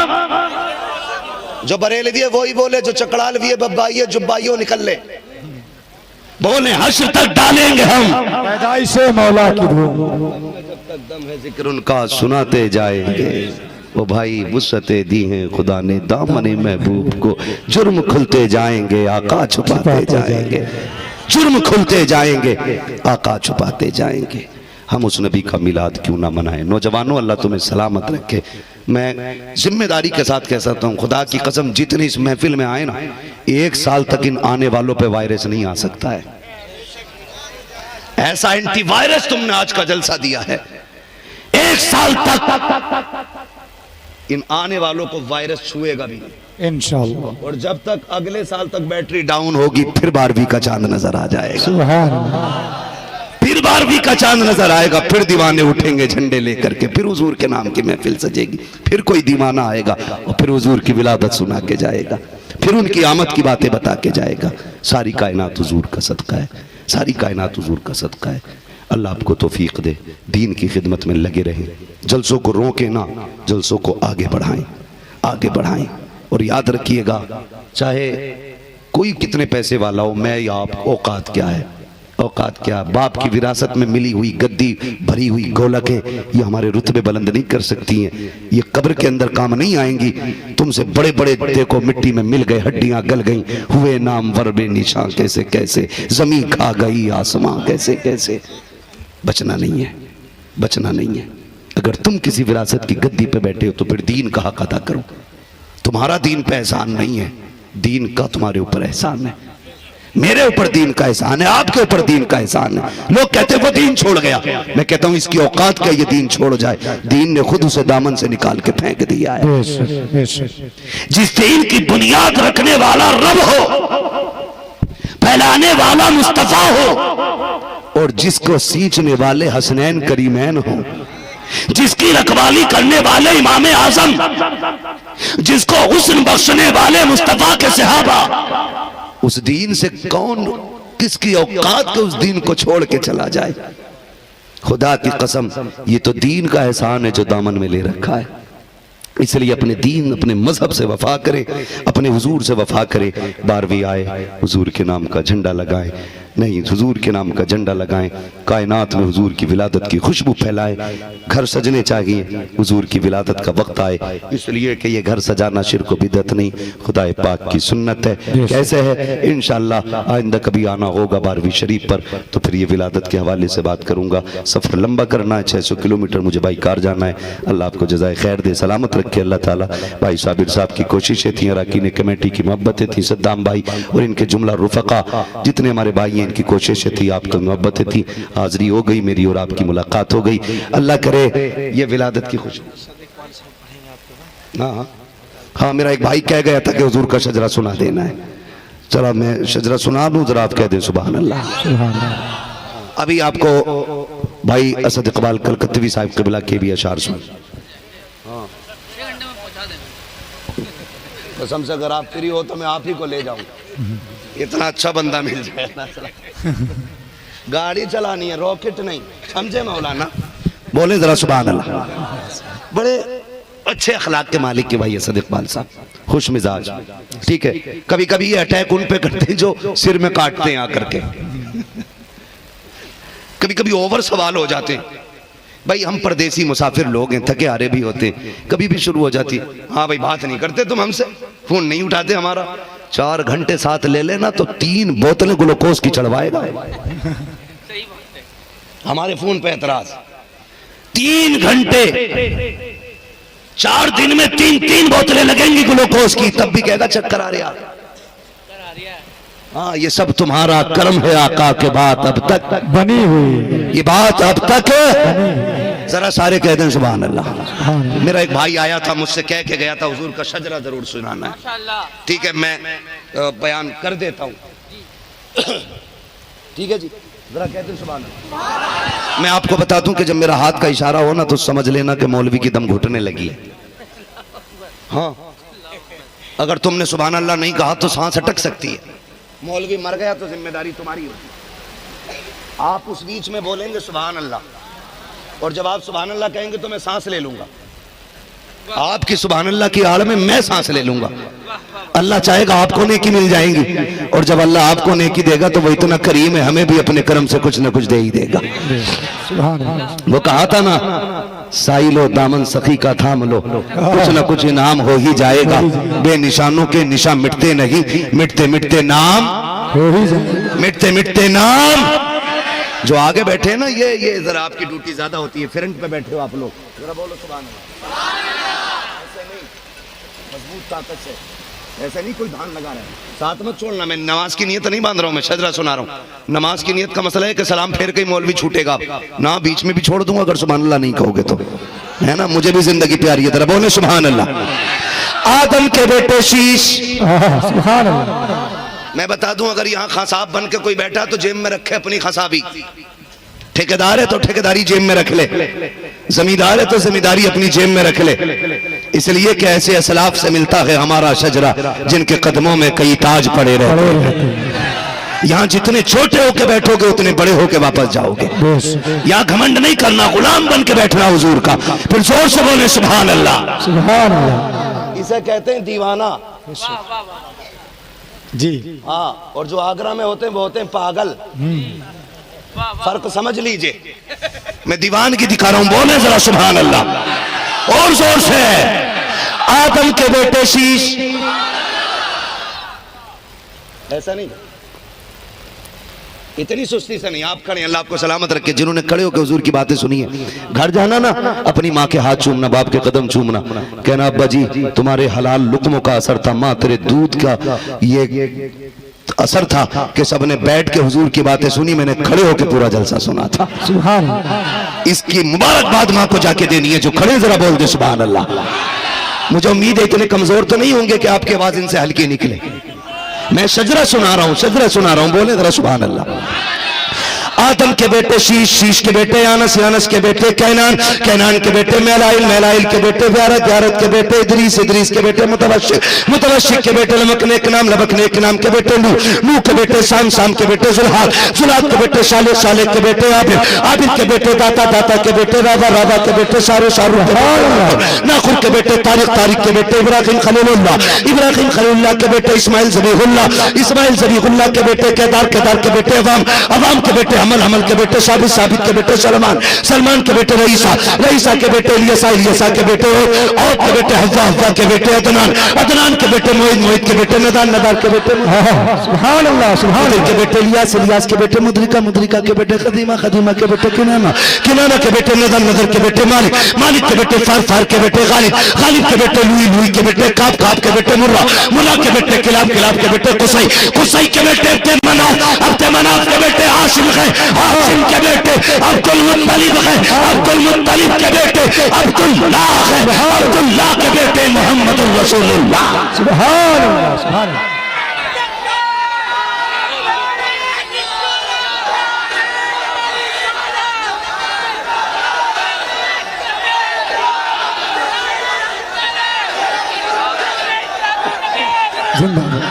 جو بریلوی ہے وہی بولے، جو چکڑالوی ہے ببائی ہے جبائیوں نکل لے، بولے حشر تک ڈالیں گے ہم، پیدائش مولا کی جب تک دم ہے ذکر ان کا سناتے جائیں گے۔ وہ بھائی وسعتیں دی ہیں خدا نے دامن محبوب کو، جرم کھلتے جائیں گے آقا چھپاتے جائیں گے، جرم کھلتے جائیں گے آقا چھپاتے جائیں گے۔ ہم اس نبی کا میلاد کیوں نہ منائیں؟ نوجوانوں اللہ تمہیں سلامت رکھے۔ میں ذمہ داری کے ساتھ کہہ سکتا ہوں خدا کی قسم جتنی اس محفل میں آئے نا 1 سال تک ان آنے والوں پہ وائرس نہیں آ سکتا ہے۔ ایسا اینٹی وائرس تم نے آج کا جلسہ دیا ہے، 1 سال تک ان آنے والوں کو وائرس چھوئے گا بھی نہیں انشاءاللہ، اور جب تک اگلے سال تک بیٹری ڈاؤن ہوگی پھر 12ویں کا چاند نظر آ جائے گا، سبحان اللہ، پھر 12ویں کا چاند نظر آئے گا، پھر دیوانے اٹھیں گے جھنڈے لے کر کے، پھر حضور کے نام کی محفل سجے گی، پھر کوئی دیوانہ آئے گا اور پھر حضور کی ولادت سنا کے جائے گا، پھر ان کی آمد کی باتیں بتا کے جائے گا۔ ساری کائنات حضور کا صدقہ ہے، ساری کائنات حضور کا صدقہ ہے۔ اللہ آپ کو توفیق دے، دین کی خدمت میں لگے رہیں، جلسوں کو روکیں نہ، جلسوں کو آگے بڑھائیں، آگے بڑھائیں۔ اور یاد رکھیے گا چاہے کوئی کتنے پیسے والا ہو، میں یا آپ، اوقات کیا ہے؟ اوقات کیا؟ باپ کی وراثت میں ملی ہوئی گدی بھری ہوئی گولکیں یہ ہمارے رتبے بلند نہیں کر سکتی ہیں، یہ قبر کے اندر کام نہیں آئیں گی۔ تم سے بڑے بڑے دیکھو مٹی میں مل گئے، ہڈیاں گل گئیں، ہوئے نام ور بے نشاں کیسے کیسے، زمین کھا گئی آسماں کیسے کیسے۔ بچنا نہیں ہے، بچنا نہیں ہے۔ اگر تم کسی وراثت کی گدی پہ بیٹھے ہو تو پھر دین کا حق ادا کرو۔ تمہارا دین پہ احسان نہیں ہے، دین کا تمہارے اوپر احسان ہے، میرے اوپر دین کا احسان ہے، آپ کے اوپر دین کا احسان ہے۔ لوگ کہتے ہیں وہ دین چھوڑ گیا، میں کہتا ہوں اس کی اوقات کا یہ دین چھوڑ جائے، دین نے خود اسے دامن سے نکال کے پھینک دیا ہے۔ جس دین کی بنیاد رکھنے والا رب ہو، پھیلانے والا مصطفیٰ ہو، اور جس کو سینچنے والے حسنین کریمین ہوں، جس کی رکھوالی کرنے والے امام اعظم، جس کو حسن بخشنے والے مصطفیٰ کے صحابہ، اس دین سے کون کس کی اوقات کے اس دین کو چھوڑ کے چلا جائے. خدا کی قسم یہ تو دین کا احسان ہے جو دامن میں لے رکھا ہے. اس لیے اپنے دین اپنے مذہب سے وفا کرے, اپنے حضور سے وفا کرے. 12ویں آئے حضور کے نام کا جھنڈا لگائیں, نہیں حضور کے نام کا جھنڈا لگائیں, کائنات میں حضور کی ولادت کی خوشبو پھیلائیں. گھر سجنے چاہیے, حضور کی ولادت کا وقت آئے, اس لیے کہ یہ گھر سجانا شرک و بدعت نہیں, خدا پاک کی سنت ہے. کیسے ہے انشاءاللہ آئندہ کبھی آنا ہوگا 12ویں شریف پر تو پھر یہ ولادت کے حوالے سے بات کروں گا. سفر لمبا کرنا ہے, 600 کلومیٹر مجھے بائی کار جانا ہے. اللہ آپ کو جزائے خیر دے, سلامت رکھے اللہ تعالیٰ. بھائی صابر صاحب کی کوششیں تھیں, اراکین کمیٹی کی محبتیں تھیں, صدام بھائی اور ان کے جملہ رفقا جتنے ہمارے بھائی ہیں ان کی کوششیں تھی, آپ تو محبتیں تھی. حاضری ہو گئی میری اور آپ کی ملاقات ہو گئی. اللہ کرے یہ ولادت کی خوشی. ہاں میرا ایک بھائی کہہ گیا تھا کہ حضور کا شجرہ سنا دینا ہے. چلا میں شجرہ سنا دوں, ذرا آپ کہہ دیں سبحان اللہ. ابھی آپ کو بھائی اسد اقبال کلکتوی صاحب قبلہ کے بھی اشعار سن. قسم سے اگر آپ فری ہو تو میں آپ ہی کو لے جاؤں, اتنا اچھا بندہ مل جائے. گاڑی چلانی ہے, راکٹ نہیں, سمجھے مولانا. بولے ذرا سبحان اللہ. بڑے اچھے اخلاق کے مالک کے بھائی اسد اقبال صاحب, خوش مزاج. ٹھیک ہے, کبھی کبھی یہ اٹیک ان پہ کرتے ہیں جو سر میں کاٹتے ہیں آ کر کے, کبھی کبھی اوور سوال ہو جاتے ہیں. بھائی ہم پردیسی مسافر لوگ ہیں, تھکے ہارے بھی ہوتے ہیں, کبھی بھی شروع ہو جاتی, ہاں بھائی بات نہیں کرتے تم ہم سے, فون نہیں اٹھاتے ہمارا. 4 گھنٹے ساتھ لے لینا تو 3 بوتلیں گلوکوز کی چڑھوائے گا. ہمارے فون پہ اعتراض, 3 گھنٹے 4 دن میں 3 بوتلیں لگیں گی گلوکوز کی, تب بھی کہے گا چکر آ رہا. ہاں یہ سب تمہارا کرم ہے آقا کے بات اب تک بنی ہوئی, یہ بات اب تک ذرا سارے کہہ دیں سبحان اللہ. میرا ایک بھائی آیا تھا, مجھ سے کہہ کے گیا تھا حضور کا شجرہ ضرور سنانا ہے. ٹھیک ہے میں بیان کر دیتا ہوں. ٹھیک ہے جی, ذرا کہہ دیں سبحان اللہ. میں آپ کو بتا دوں کہ جب میرا ہاتھ کا اشارہ ہو نا تو سمجھ لینا کہ مولوی کی دم گھٹنے لگی ہے. ہاں اگر تم نے سبحان اللہ نہیں کہا تو سانس اٹک سکتی ہے. مولوی مر گیا تو ذمہ داری تمہاری ہوتی. آپ اس بیچ میں بولیں گے سبحان اللہ, اور جب آپ سبحان اللہ کہیں گے تو میں سانس لے لوں گا. آپ کی سبحان اللہ کی آڑ میں میں سانس لے لوں گا. اللہ چاہے گا آپ کو نیکی مل جائیں گی, اور جب اللہ آپ کو نیکی دے گا تو وہ اتنا کریم ہے, ہمیں بھی اپنے کرم سے کچھ نہ کچھ دے ہی دے گا. وہ کہا تھا نا, سائلو دامن سخی کا تھام لو, کچھ نہ کچھ انعام ہو ہی جائے گا. بے نشانوں کے نشان مٹتے نہیں, مٹتے مٹتے نام, مٹتے مٹتے نام. جو آگے بیٹھے ہیں نا, یہ ذرا آپ کی ڈیوٹی زیادہ ہوتی ہے, فرنٹ پہ بیٹھے ہو آپ لوگ, ذرا بولو سبحان اللہ. ایسے نہیں, مضبوط طاقت سے, ایسے نہیں کوئی دھان لگا رہا ہے. ساتھ مت چھوڑنا, میں نماز کی نیت نہیں باندھ رہا ہوں, میں شجرہ سنا رہا ہوں. نماز کی نیت کا مسئلہ ہے کہ سلام پھیر کے مولوی چھوٹے گا نا, بیچ میں بھی چھوڑ دوں گا اگر سبحان اللہ نہیں کہو گے تو, ہے نا. مجھے بھی زندگی پیاری ہے, ذرا بولے سبحان اللہ. آدم کے بیٹے شیش, سبحان اللہ. میں بتا دوں اگر یہاں خصاب بن کے کوئی بیٹھا تو جیب میں رکھے اپنی خصابی. ٹھیکیدار ہے تو ٹھیکیداری جیب میں رکھ لے, زمیندار ہے تو زمینداری اپنی جیب میں رکھ لے. اس لیے کہ ایسے اسلاف سے ملتا ہے ہمارا شجرہ جن کے قدموں میں کئی تاج پڑے رہتے ہیں. یہاں جتنے چھوٹے ہو کے بیٹھو گے اتنے بڑے ہو کے واپس جاؤ گے. یہاں گھمنڈ نہیں کرنا, غلام بن کے بیٹھنا حضور کا. پھر زور سے بولے سبحان اللہ. سبحان اللہ. اسے کہتے ہیں دیوانہ. جی ہاں, اور جو آگرہ میں ہوتے ہیں وہ ہوتے ہیں پاگل. فرق سمجھ لیجئے, میں دیوانگی دکھا رہا ہوں, بولے ذرا سبحان اللہ اور زور سے. آدم کے بیٹے شیش, ایسا نہیں, اتنی سستی سے نہیں. آپ کھڑے, اللہ آپ کو سلامت رکھے. جنہوں نے کھڑے ہو کے حضور کی باتیں سنی ہیں, گھر جانا نا اپنی ماں کے ہاتھ چومنا, باپ کے قدم چومنا, کہنا ابا جی تمہارے حلال لقموں کا اثر تھا, ماں تیرے دودھ کا یہ اثر تھا کہ سب نے بیٹھ کے حضور کی باتیں سنی, میں نے کھڑے ہو کے پورا جلسہ سنا تھا. سبحان اللہ. اس کی مبارکباد ماں کو جا کے دینی ہے. جو کھڑے ذرا بول دے سبحان اللہ. مجھے امید ہے اتنے کمزور تو نہیں ہوں گے کہ آپ کی آواز ان سے ہلکی نکلے. میں شجرہ سنا رہا ہوں, شجرہ سنا رہا ہوں, بولے ذرا سبحان اللہ. آدم کے بیٹے شیش، شیش کے بیٹے یانس، یانس کے بیٹے کینان، کینان کے بیٹے میلائل، میلائل کے بیٹے بیارت، بیارت کے بیٹے ادریس، ادریس کے بیٹے متوشق، متوشق کے بیٹے لبکنے کے نام، لبکنے کے نام کے بیٹے نوح، نوح کے بیٹے سام، سام کے بیٹے زلحاد، زلحاد کے بیٹے صالح، صالح کے بیٹے عابد، عابد کے بیٹے داتا، داتا کے بیٹے رابع، رابع کے بیٹے سارو، سارو کے بیٹے ناخر کے بیٹے طارق، طارق کے بیٹے ابراہیم خلیل اللہ، ابراہیم خلیل اللہ کے بیٹے اسماعیل ذبیح اللہ، اسماعیل ذبیح اللہ کے بیٹے کیدار، کیدار کے بیٹے عوام، عوام کے بیٹے حمل، حمل کے بیٹے ثابت، ثابت کے بیٹے سلمان، سلمان کے بیٹے رئیسہ، رئیسہ کے بیٹے الیسا، الیسا کے بیٹے عود کے بیٹے حفظہ، حفظہ کے بیٹے عدنان، عدنان کے بیٹے موعد، موعد کے بیٹے ندان، ندان کے بیٹے سبحان اللہ سبحان مدر اللہ کے بیٹے الیاس، الیاس کے بیٹے مدرکہ، مدرکہ کے بیٹے خدیمہ، خدیمہ کے بیٹے کنانہ، کنانہ کے بیٹے ندن، ندر کے بیٹے مالک، مالک کے بیٹے فار، فار کے بیٹے غالب، غالب کے بیٹے لوئی، لوئی کے بیٹے کعب، کعب کے بیٹے مرہ، مرہ کے بیٹے کلاب، کلاب کے بیٹے قصی، قصی کے بیٹے عبد مناف، عبد مناف کے بیٹے عاصم ہے، عاصم کے بیٹے عبد المطلب ہے، عبد المطلب کے بیٹے عبد اللہ ہے، عبد اللہ کے بیٹے محمد رسول اللہ۔ سبحان اللہ سبحان اللہ زندہ باد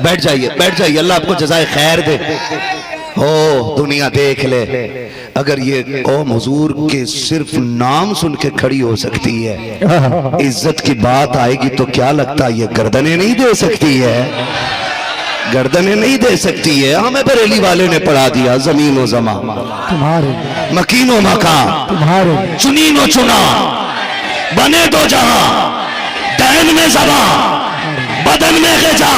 بیٹھ جائیے، بیٹھ جائیے، اللہ آپ کو جزائے خیر دے۔ ہو دنیا دیکھ لے، اگر یہ قوم حضور کے صرف نام سن کے کھڑی ہو سکتی ہے، عزت کی بات آئے گی تو کیا لگتا یہ گردنیں نہیں دے سکتی ہے، گردنیں نہیں دے سکتی ہے۔ ہمیں بریلی والے نے پڑھا دیا زمین و زمان، تمہارے مکین و مکان، تمہارے چنین و چنا، بنے دو جہاں، دین میں زبان، بدن میں غذا،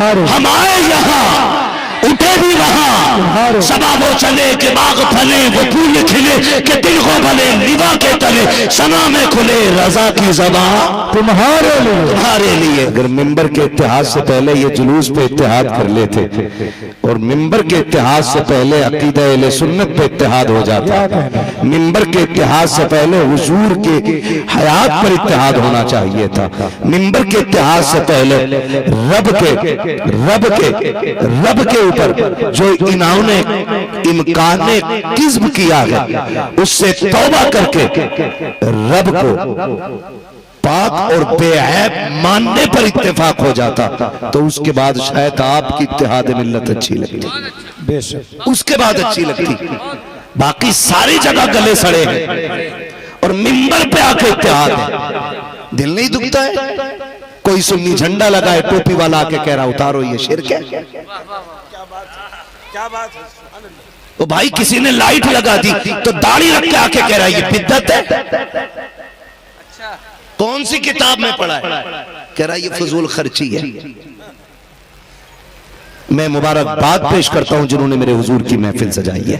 ہم آئے یہاں اٹھے بھی وہاں، سبا وہ چلے کہ باغ پھلے، وہ پھول کھلے کہ دل کو بھلے، لیوا کے تلے سنا میں کھلے، رضا کی زبان تمہارے لیے تمہارے لیے۔ اگر ممبر کے اتحاد سے پہلے یہ جلوس پہ اتحاد کر لیتے اور ممبر کے اتحاد سے پہلے عقیدہ اہل سنت پہ اتحاد ہو جاتا، ممبر کے اتحاد سے پہلے حضور کے حیات پر اتحاد ہونا چاہیے تھا، ممبر کے اتحاد سے پہلے رب کے اوپر جو انہوں نے امکان کذب کیا ہے اس سے توبہ کر کے رب کو پاک اور بے عیب ماننے پر اتفاق ہو جاتا تو اس کے بعد شاید آپ کی اتحاد ملت اچھی لگتی، بے شک اس کے بعد اچھی لگتی۔ باقی ساری جگہ گلے سڑے ہیں اور ممبر پہ آ کے اتحاد ہے، دل نہیں دکھتا ہے؟ کوئی سنی جھنڈا لگائے ٹوپی والا آ کے کہہ رہا اتارو یہ شرک ہے، وہ بھائی کسی نے لائٹ لگا دی تو داڑھی رکھ کے آ کے کہہ رہا یہ بدعت ہے، کون سی کتاب میں پڑھا ہے؟ کہہ رہا یہ فضول خرچی ہے۔ میں مبارکباد پیش کرتا ہوں جنہوں نے میرے حضور کی محفل سجائی ہے،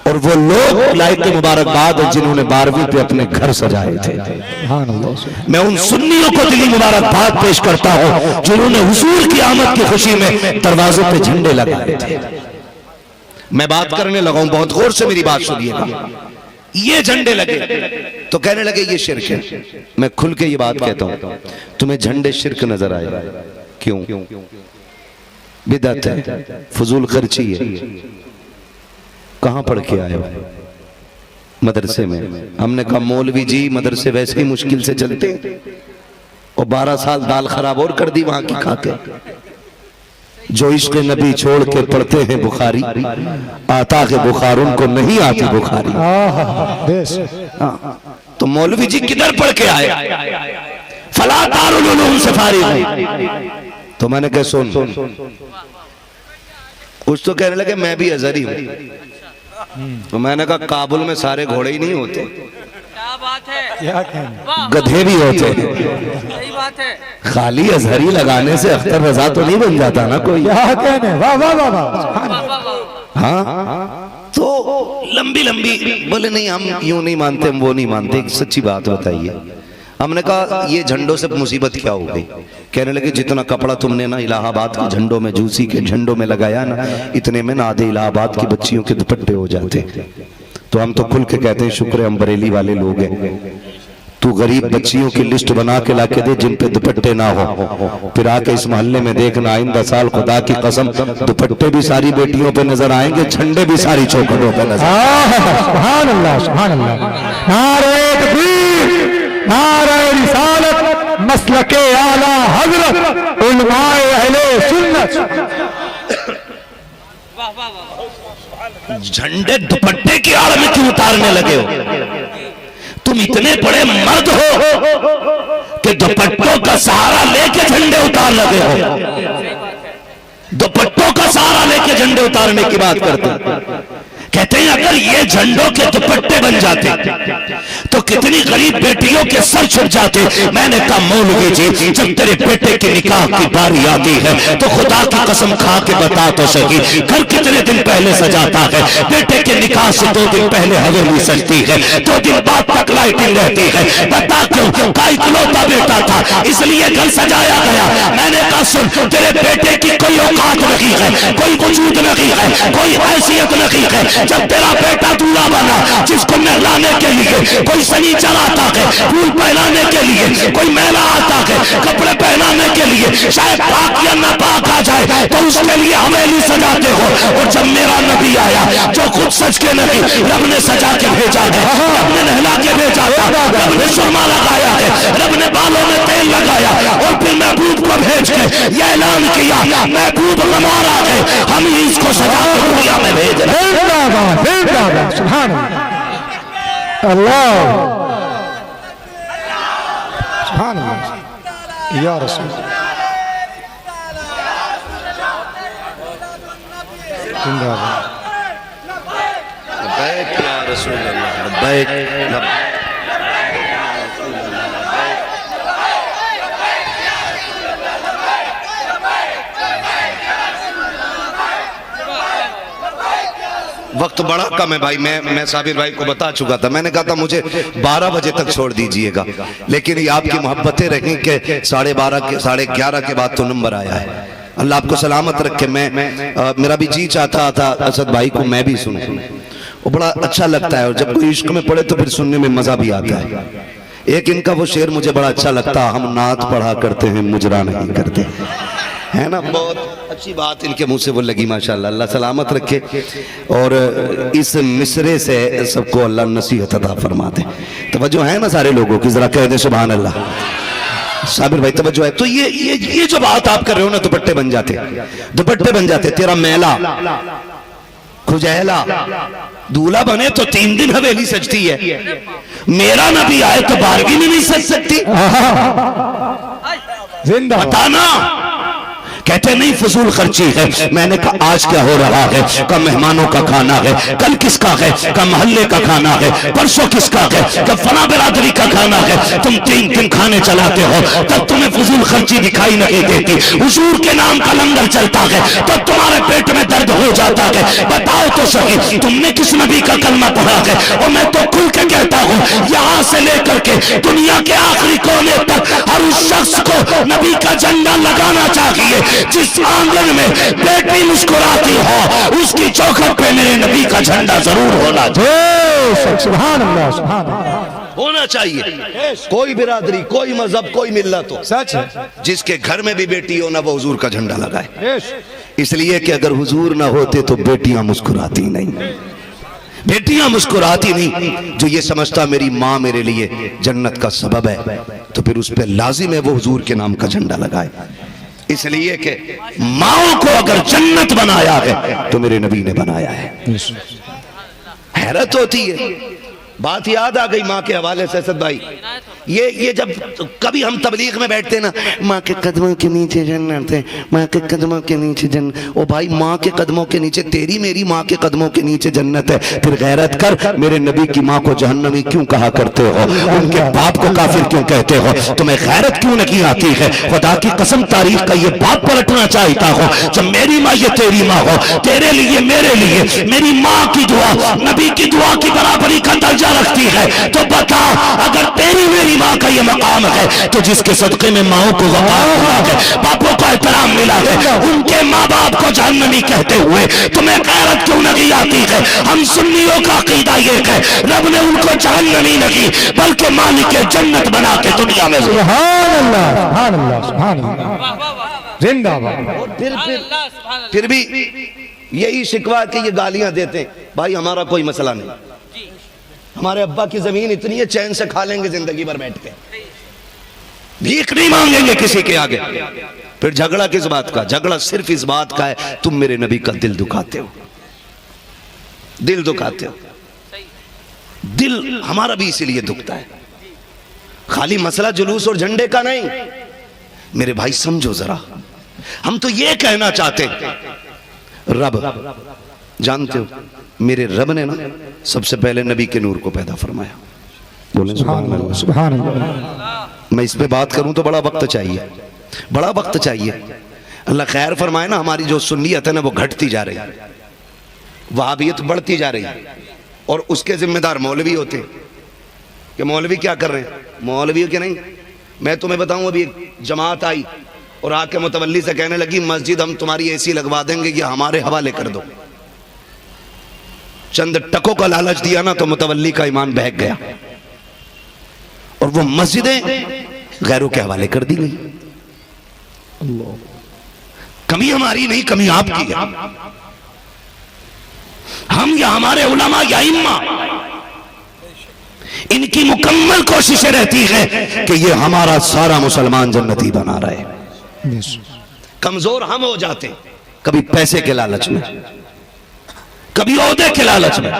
اور وہ لوگ لائق مبارکباد جنہوں نے 12ویں پہ اپنے گھر سجائے تھے۔ سبحان اللہ میں ان سنیوں کو دلی مبارکباد پیش کرتا ہوں جنہوں نے حضور کی آمد کی خوشی میں دروازے پہ جھنڈے لگائے تھے۔ میں بات کرنے لگا ہوں، بہت غور سے میری بات سنیے گا۔ یہ جھنڈے لگے تو کہنے لگے یہ شرک ہے۔ میں کھل کے یہ بات کہتا ہوں، تمہیں جھنڈے شرک نظر آئے، کیوں؟ بدعت ہے، فضول خرچی ہے۔ کہاں پڑھ کے آئے ہو؟ مدرسے میں۔ ہم نے کہا مولوی جی مدرسے ویسے ہی مشکل سے چلتے ہیں، اور 12 سال دال خراب اور کر دی وہاں کی کھا کے۔ جو عشق نبی چھوڑ کے پڑھتے ہیں بخاری، آتا کہ بخار ان کو نہیں آتی بخاری۔ بے شک تو مولوی جی کدھر پڑھ کے آئے؟ فلا دارالعلوم سے فارغ ہوں۔ تو میں نے کہا سن، کچھ تو کہنے لگے میں بھی ازہری ہوں۔ تو میں نے کہا کابل میں سارے گھوڑے ہی نہیں ہوتے، گدھے بھی ہوتے ہیں۔ خالی ازہری لگانے سے اختر رضا تو نہیں بن جاتا نا کوئی۔ کیا کہنے، واہ واہ واہ واہ۔ ہاں تو لمبی لمبی بولے نہیں ہم یوں نہیں مانتے، ہم وہ نہیں مانتے، ایک سچی بات بتائیے۔ ہم نے کہا یہ جھنڈوں سے مصیبت کیا ہو گئی؟ کہنے لگے جتنا کپڑا تم نے نا الہ آباد کے جھنڈوں میں، جوسی کے جھنڈوں میں لگایا نا، اتنے میں نا آدھے الہ آباد کی بچیوں کے دوپٹے ہو جاتے۔ تو ہم تو کھل کے کہتے ہیں شکر ہے ہم بریلی والے لوگ ہیں. تو غریب بچیوں کی لسٹ بنا کے لا کے دے جن پہ دوپٹے نہ ہو, پھر آ کے اس محلے میں دیکھنا آئندہ سال خدا کی قسم دوپٹے بھی ساری بیٹیوں پہ نظر آئیں گے, جھنڈے بھی ساری چوکھٹوں پہ نظر آئیں گے. سبحان اللہ سبحان اللہ. نعرہ تکبیر, نعرہ رسالت, مسلک اعلی حضرت علماء اہل سنت. جھنڈے دوپٹے کی آڑ میں کیوں اتارنے لگے ہو؟ تم اتنے بڑے مرد ہو کہ دوپٹوں کا سہارا لے کے جھنڈے اتار لگے ہو. دوپٹوں کا سہارا لے کے جھنڈے اتارنے کی بات کرتے ہیں. کہتے ہیں اگر یہ جھنڈوں کے دوپٹے بن جاتے تو کتنی غریب بیٹیوں کے سر چھٹ جاتے. میں نے کہا مولوی جی جب تیرے بیٹے کے نکاح کی باری آتی ہے تو خدا کی قسم کھا کے بتا تو صحیح, گھر کتنے دن پہلے سجاتا ہے؟ بیٹے کے نکاح سے 2 دن پہلے حویلی سجتی ہے, 2 دن بعد تک لائٹنگ رہتی ہے. بتا کیوں؟ کا اکلوتا بیٹا تھا اس لیے گھر سجایا گیا. میں نے کہا سن, تیرے بیٹے کی کوئی اوقات نہیں ہے, کوئی وجود نہیں ہے, کوئی حیثیت نہیں ہے. جب تیرا بیٹا دولہا بنا جس کو نہلانے کے لیے کوئی سنیچر آتا ہے, پھول پہنانے کے لیے کوئی میلا آتا ہے, کپڑے پہنانے کے لیے شاید پاک یا نہ پاک آ جائے تو اس کے لیے حویلی سجاتے ہو. اور جب میرا نبی آیا جو خود سج کے نہیں, رب نے سجا کے بھیجا ہے, رب نے نہلا کے بھیجا تھا, رب نے سرما لگایا ہے, رب نے بالوں میں تیل لگایا اور پھر محبوب کو بھیج کے یہ اعلان کیا محبوب ہمارا ہے, ہم ہی اس کو سجا کے دنیا میں بھیج رہے ہیں. سبحان اللہ سبحان اللہ یا رسول زندہ باد. لبیک یا رسول اللہ, لبیک لبیک. وقت بڑا کم ہے بھائی, میں صابر بھائی کو بتا چکا تھا. میں نے کہا تھا مجھے 12 بجے تک چھوڑ دیجئے گا, لیکن یہ آپ کی محبتیں رہیں کہ 12:30 11:30 کے بعد تو نمبر آیا ہے. اللہ آپ کو سلامت رکھے. میرا بھی جی چاہتا تھا اسد بھائی کو میں بھی سنوں, وہ بڑا اچھا لگتا ہے, اور جب کوئی عشق میں پڑے تو پھر سننے میں مزہ بھی آتا ہے. ایک ان کا وہ شعر مجھے بڑا اچھا لگتا, ہم نعت پڑھا کرتے ہیں مجرا نہیں کرتے, ہے نا. بہت اچھی بات ان کے منہ سے وہ لگی ماشاءاللہ. اللہ سلامت رکھے اور اس مصرے سے سب کو اللہ نصیحت عطا فرما دے. توجہ ہے نا سارے لوگوں کی, ذرا کہہ دیں سبحان اللہ. صابر بھائی توجہ ہے. تو یہ جو بات آپ کر رہے ہو نا, دوپٹے بن جاتے, دوپٹے بن جاتے. تیرا میلا کھجیلا دولہا بنے تو 3 دن حویلی سجتی ہے, میرا نبی آئے تو 12ویں میں نہیں سج سکتی. زندہ بتانا. کہتے نہیں فضول خرچی ہے. میں نے کہا آج کیا ہو رہا ہے؟ کہا مہمانوں کا کھانا ہے. کل کس کا ہے؟ کہا محلے کا کھانا ہے. پرسوں کس کا ہے؟ کہا فلاں برادری کا کھانا ہے. تم 3 دن کھانے چلاتے ہو تب تمہیں فضول خرچی دکھائی نہیں دیتی. حضور کے نام کا لنگر چلتا ہے تب تمہارے پیٹ میں درد ہو جاتا ہے. بتاؤ تو صحیح تم نے کس نبی کا کلمہ پڑھا ہے؟ اور میں تو کھل کے کہتا ہوں یہاں سے لے کر کے دنیا کے آخری کونے تک ہر اس شخص کو نبی کا جھنڈا لگانا چاہیے. جس آنگن میں بیٹی مسکراتی ہو اس کی چوکھٹ پہ میرے نبی کا جھنڈا ضرور ہونا چاہیے. سبحان اللہ سبحان اللہ ہونا چاہیے. کوئی برادری, کوئی مذہب, کوئی ملت ہو, سچ ہے, جس کے گھر میں بھی بیٹی ہو نا وہ حضور کا جھنڈا لگائے. اس لیے کہ اگر حضور نہ ہوتے تو بیٹیاں مسکراتی نہیں, بیٹیاں مسکراتی نہیں. جو یہ سمجھتا میری ماں میرے لیے جنت کا سبب ہے تو پھر اس پہ لازم ہے وہ حضور کے نام کا جھنڈا لگائے. اس لیے کہ ماں کو اگر جنت بنایا ہے تو میرے نبی نے بنایا ہے. حیرت ہوتی ہے. بات یاد آ گئی ماں کے حوالے سے اسد بھائی. یہ جب کبھی ہم تبلیغ میں بیٹھتے نا, ماں کے قدموں کے نیچے جنت ہے, ماں کے قدموں کے نیچے جنت. او بھائی ماں کے قدموں کے نیچے, تیری میری ماں کے قدموں کے نیچے جنت ہے. پھر غیرت کر, میرے نبی کی ماں کو جہنمی کیوں کہا کرتے ہو؟ ان کے باپ کو کافر کیوں کہتے ہو؟ تمہیں غیرت کیوں نہیں آتی ہے؟ خدا کی قسم تاریخ کا یہ بات پلٹنا چاہتا ہو. جب میری ماں یہ تیری ماں ہو, تیرے لیے میرے لیے میری ماں کی دعا نبی کی دعا کی برابری کا درجہ رکھتی ہے, تو بتا اگر تیری میری تیری ماں کا یہ مقام ہے تو جس کے صدقے میں ماں کو وقار ملا ہے، باپوں کو احترام ملا ہے، ان کے ماں باپ کو جہنمی کہتے ہوئے تمہیں غیرت کیوں نہیں آتی ہے؟ ہم سنیوں کا عقیدہ یہ ہے رب نے ان کو جہنمی نہیں بلکہ مالک جنت بنا کے دنیا میں سبحان اللہ سبحان اللہ سبحان اللہ زندہ باد. پھر بھی یہی شکوہ کہ یہ گالیاں دیتے ہیں. بھائی ہمارا کوئی مسئلہ نہیں، ہمارے ابا کی زمین اتنی ہے چین سے کھا لیں گے زندگی بھر بیٹھ کے، بھیک نہیں مانگیں گے کسی کے آگے. پھر جھگڑا کس بات کا؟ جھگڑا صرف اس بات کا ہے تم میرے نبی کا دل دکھاتے ہو، دل دکھاتے ہو. دل ہمارا بھی اسی لیے دکھتا ہے، خالی مسئلہ جلوس اور جھنڈے کا نہیں. میرے بھائی سمجھو ذرا، ہم تو یہ کہنا چاہتے ہیں رب، جانتے ہو میرے رب نے نا سب سے پہلے نبی کے نور کو پیدا فرمایا. بولیں سبحان اللہ سبحان اللہ. میں اس پہ بات کروں تو بڑا وقت چاہیے، بڑا وقت چاہیے. اللہ خیر فرمائے نا، ہماری جو سنیت ہے نا وہ گھٹتی جا رہی ہے، وہابیت بڑھتی جا رہی ہے، اور اس کے ذمہ دار مولوی ہوتے ہیں. کہ مولوی کیا کر رہے ہیں؟ مولوی کہ نہیں، میں تمہیں بتاؤں ابھی ایک جماعت آئی اور آ کے متولی سے کہنے لگی مسجد ہم تمہاری ایسی لگوا دیں گے یہ ہمارے حوالے کر دو. چند ٹکوں کا لالچ دیا نا تو متولی کا ایمان بہک گیا اور وہ مسجدیں غیروں کے حوالے کر دی گئی. کمی ہماری نہیں، کمی آپ کی ہے. ہم یا ہمارے علماء یا ائمہ ان کی مکمل کوششیں رہتی ہے کہ یہ ہمارا سارا مسلمان جنتی بنا رہے. کمزور ہم ہو جاتے ہیں، کبھی پیسے کے لالچ میں، کبھی عہدے کے لالچ میں،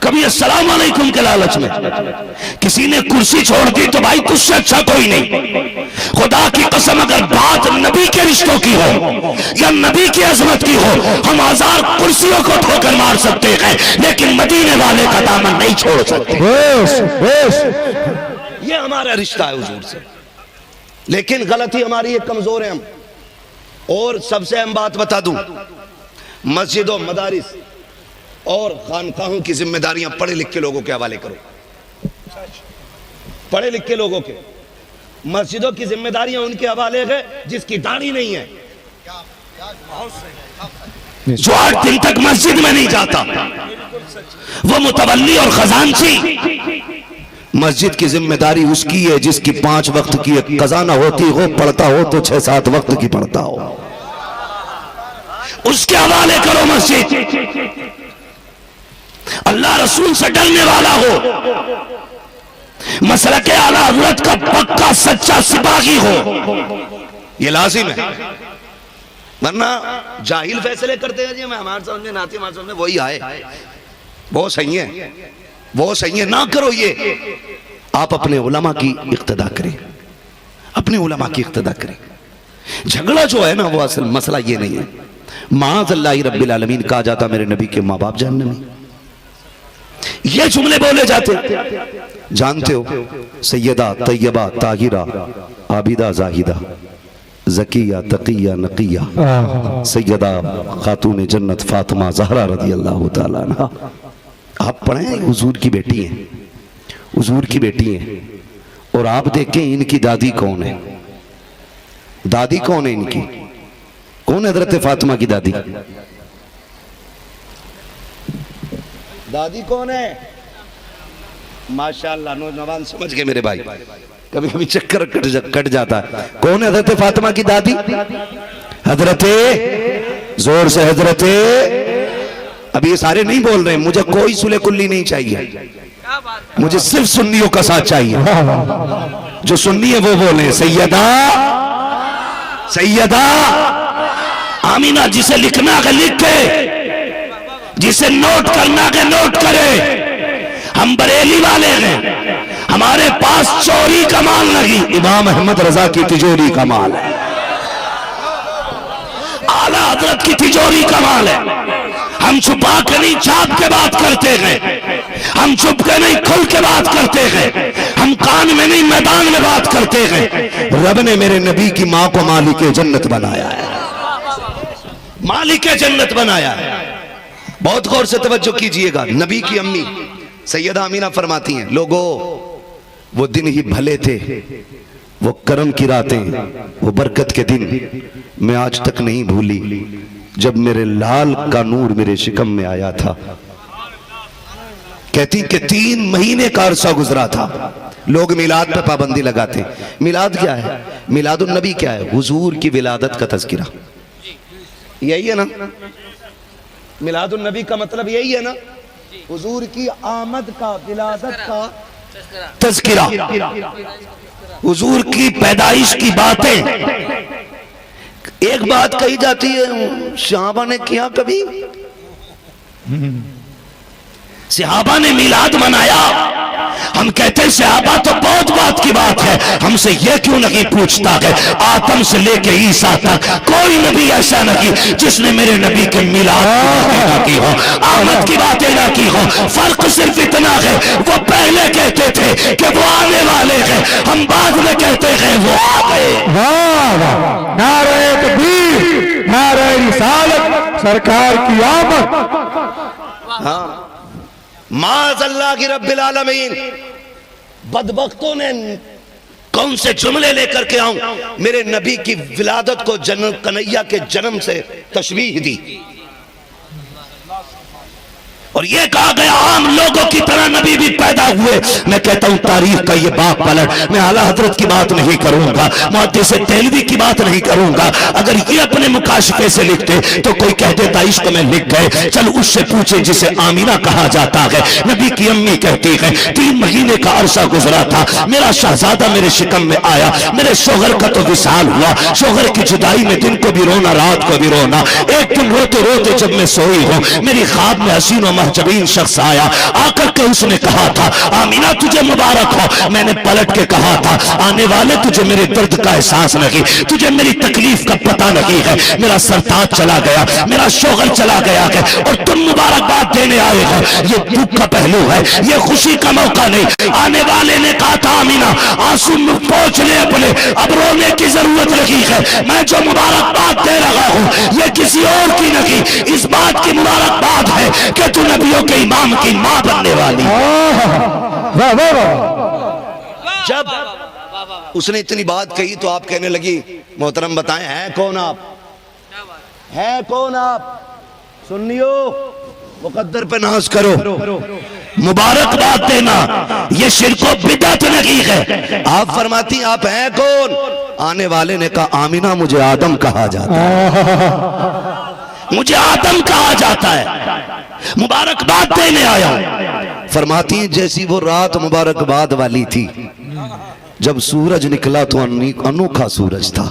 کبھی السلام علیکم کے لالچ میں. کسی نے کرسی چھوڑ دی تو بھائی تجھ سے اچھا کوئی نہیں. خدا کی قسم اگر بات نبی کے رشتوں کی ہو یا نبی کی عظمت کی ہو، ہم ہزار کرسیوں کو ٹھوکر مار سکتے ہیں لیکن مدینے والے کا دامن نہیں چھوڑ سکتے. یہ ہمارا رشتہ ہے حضور سے. لیکن غلطی ہماری ایک کمزور ہے ہم. اور سب سے اہم بات بتا دوں، مسجدوں، مدارس اور خانقاہوں کی ذمہ داریاں پڑھے لکھے لوگوں کے حوالے کرو. پڑھے لکھے لوگوں کے. مسجدوں کی ذمہ داریاں ان کے حوالے ہے جس کی داڑھی نہیں ہے، جو 8 دن تک مسجد میں نہیں جاتا، وہ متولی اور خزانچی. مسجد کی ذمہ داری اس کی ہے جس کی 5 وقت کی قضا نہ ہوتی ہو، پڑھتا ہو تو 6-7 وقت کی پڑھتا ہو. اس کے حوالے کرو مسجد. اللہ رسول سے ڈرنے والا ہو، مسلک اعلیٰ حضرت کا پکا سچا سپاہی ہو، یہ لازم ہے. ورنہ جاہل فیصلے کرتے ہیں جی میں ہمارے سامنے میں ناتی ہمارے سامنے وہی آئے، وہ صحیح ہے، وہ صحیح ہے. نہ کرو یہ. آپ اپنے علماء کی اقتداء کریں، اپنے علماء کی اقتداء کریں. جھگڑا جو ہے نا وہ اصل مسئلہ یہ نہیں ہے. معاذ اللہ رب العالمین کہا جاتا میرے نبی کے ماں باپ جہنمی، یہ جملے بولے جاتے. جانتے ہو سیدہ طیبہ طاہرہ عابدہ زاہدہ زکیہ تقیہ نقیہ سیدہ خاتون جنت فاطمہ زہرا رضی اللہ تعالیٰ عنہ، آپ پڑھیں حضور کی بیٹی ہیں، حضور کی بیٹی ہیں. اور آپ دیکھیں ان کی دادی کون ہے، دادی کون ہے ان کی؟ کون ہے حضرت فاطمہ کی دادی؟ دادی کون ہے؟ ماشاءاللہ نوجوان سمجھ گئے میرے بھائی، کبھی کبھی چکر کٹ جاتا ہے. کون ہے حضرت فاطمہ کی دادی؟ حضرت، زور سے حضرت. اب یہ سارے نہیں بول رہے، مجھے کوئی صلح کلی نہیں چاہیے، مجھے صرف سنیوں کا ساتھ چاہیے. جو سنی ہے وہ بولیں سیدہ، سیدہ آمینہ. جسے لکھنا ہے لکھے، جسے نوٹ کرنا ہے نوٹ کرے. ہم بریلی والے ہیں، ہمارے پاس چوری کا مال نہیں، امام احمد رضا کی تجوری کا مال ہے، اعلیٰ حضرت کی تجوری کا مال ہے. ہم چھپا کے نہیں چھاپ کے بات کرتے ہیں، ہم چھپ کے نہیں کھل کے بات کرتے ہیں، ہم کان میں نہیں میدان میں بات کرتے ہیں. رب نے میرے نبی کی ماں کو مالک جنت بنایا ہے، مالک جنت بنایا ہے. بہت غور سے توجہ کیجئے گا. نبی کی امی سیدہ آمینہ فرماتی ہیں لوگو وہ دن ہی بھلے تھے، وہ کرم کی راتیں، وہ برکت کے دن میں آج تک نہیں بھولی، جب میرے لال کا نور میرے شکم میں آیا تھا۔ کہتی کہ 3 مہینے کا عرصہ گزرا تھا۔ لوگ میلاد پہ پابندی لگاتے ہیں۔ میلاد کیا ہے؟ میلاد النبی کیا ہے؟ حضور کی ولادت کا تذکرہ، یہی ہے نا؟ میلاد النبی کا مطلب یہی ہے نا؟ حضور کی آمد کا، ولادت کا تذکرہ، حضور کی پیدائش کی باتیں۔ ایک بات کہی جاتی ہے، صحابہ نے کیا کبھی؟ صحابہ نے میلاد منایا۔ ہم کہتے ہیں صحابہ تو بہت بات کی بات ہے، ہم سے یہ کیوں نہیں پوچھتا ہے آدم سے لے کے عیسیٰ تک کوئی نبی ایسا نہیں جس نے میرے نبی کے میلاد کی باتیں نہ کی ہو، آمد کی باتیں نہ کی ہو۔ فرق صرف اتنا ہے، وہ پہلے کہتے تھے کہ وہ آنے والے ہیں، ہم بعد میں کہتے ہیں وہ آ گئے۔ واہ واہ، نعرہ تکبیر، نعرہ رسالت، سرکار کی آمد۔ ہاں، معاذ اللہ کی رب العالمین، بدبختوں نے کون سے جملے لے کر کے آؤں میرے نبی کی ولادت کو کنیا کے جنم سے تشبیہ دی، اور یہ کہا گیا عام لوگوں کی طرح نبی بھی پیدا ہوئے۔ میں کہتا ہوں تاریخ کا یہ باغ پلٹ، میں اعلیٰ حضرت کی بات نہیں کروں گا، محدث دہلوی کی بات نہیں کروں گا۔ اگر یہ اپنے مکاشفے سے لکھتے تو کوئی کہہ دیتا عشق میں لکھ گئے، چل اس سے پوچھیں جسے آمینہ کہا جاتا ہے۔ نبی کی امی کہتی ہے 3 مہینے کا عرصہ گزرا تھا، میرا شہزادہ میرے شکم میں آیا، میرے شوہر کا تو وصال ہوا، شوہر کی جدائی میں دن کو بھی رونا رات کو بھی رونا۔ ایک دن روتے روتے جب میں سوئی ہوں، میری خواب میں حسین و محجبین شخص آیا، آ کر کے اس نے کہا تھا آمینہ تجھے مبارک ہو۔ میں نے پلٹ کے کہا تھا آنے والے تجھے میرے درد کا احساس نہیں، تجھے میری تکلیف کا پتہ نہیں ہے، میرا سرتاج چلا گیا، میرا شوہر چلا گیا ہے، اور تم مبارکباد دینے آئے ہو۔ یہ دکھ کا پہلو ہے، یہ خوشی کا موقع نہیں۔ آنے والے نے کہا تھا آمینہ آنسو پوچھ لے اپنے، اب رونے کی ضرورت نہیں ہے، میں جو مبارکباد دے رہا ہوں یہ کسی اور کی نہیں، اس بات کی مبارکباد ہے کہ تو نبیوں کے امام کی ماں بننے والی۔ واہ واہ واہ، جب اس نے اتنی بات کہی تو آپ کہنے لگی محترم بتائیں ہیں کون آپ؟ ہیں کون آپ؟ سنیو، مقدر پہ ناز کرو، مبارکباد دینا یہ شرک و بدعت نہیں ہے۔ آپ فرماتی آپ ہیں کون؟ آنے والے نے کہا آمینہ مجھے آدم کہا جاتا ہے، مجھے آدم کہا جاتا ہے، مبارکباد دینے آیا ہوں۔ فرماتی ہیں جیسی وہ رات مبارکباد والی تھی، جب سورج نکلا تو انوکھا سورج تھا،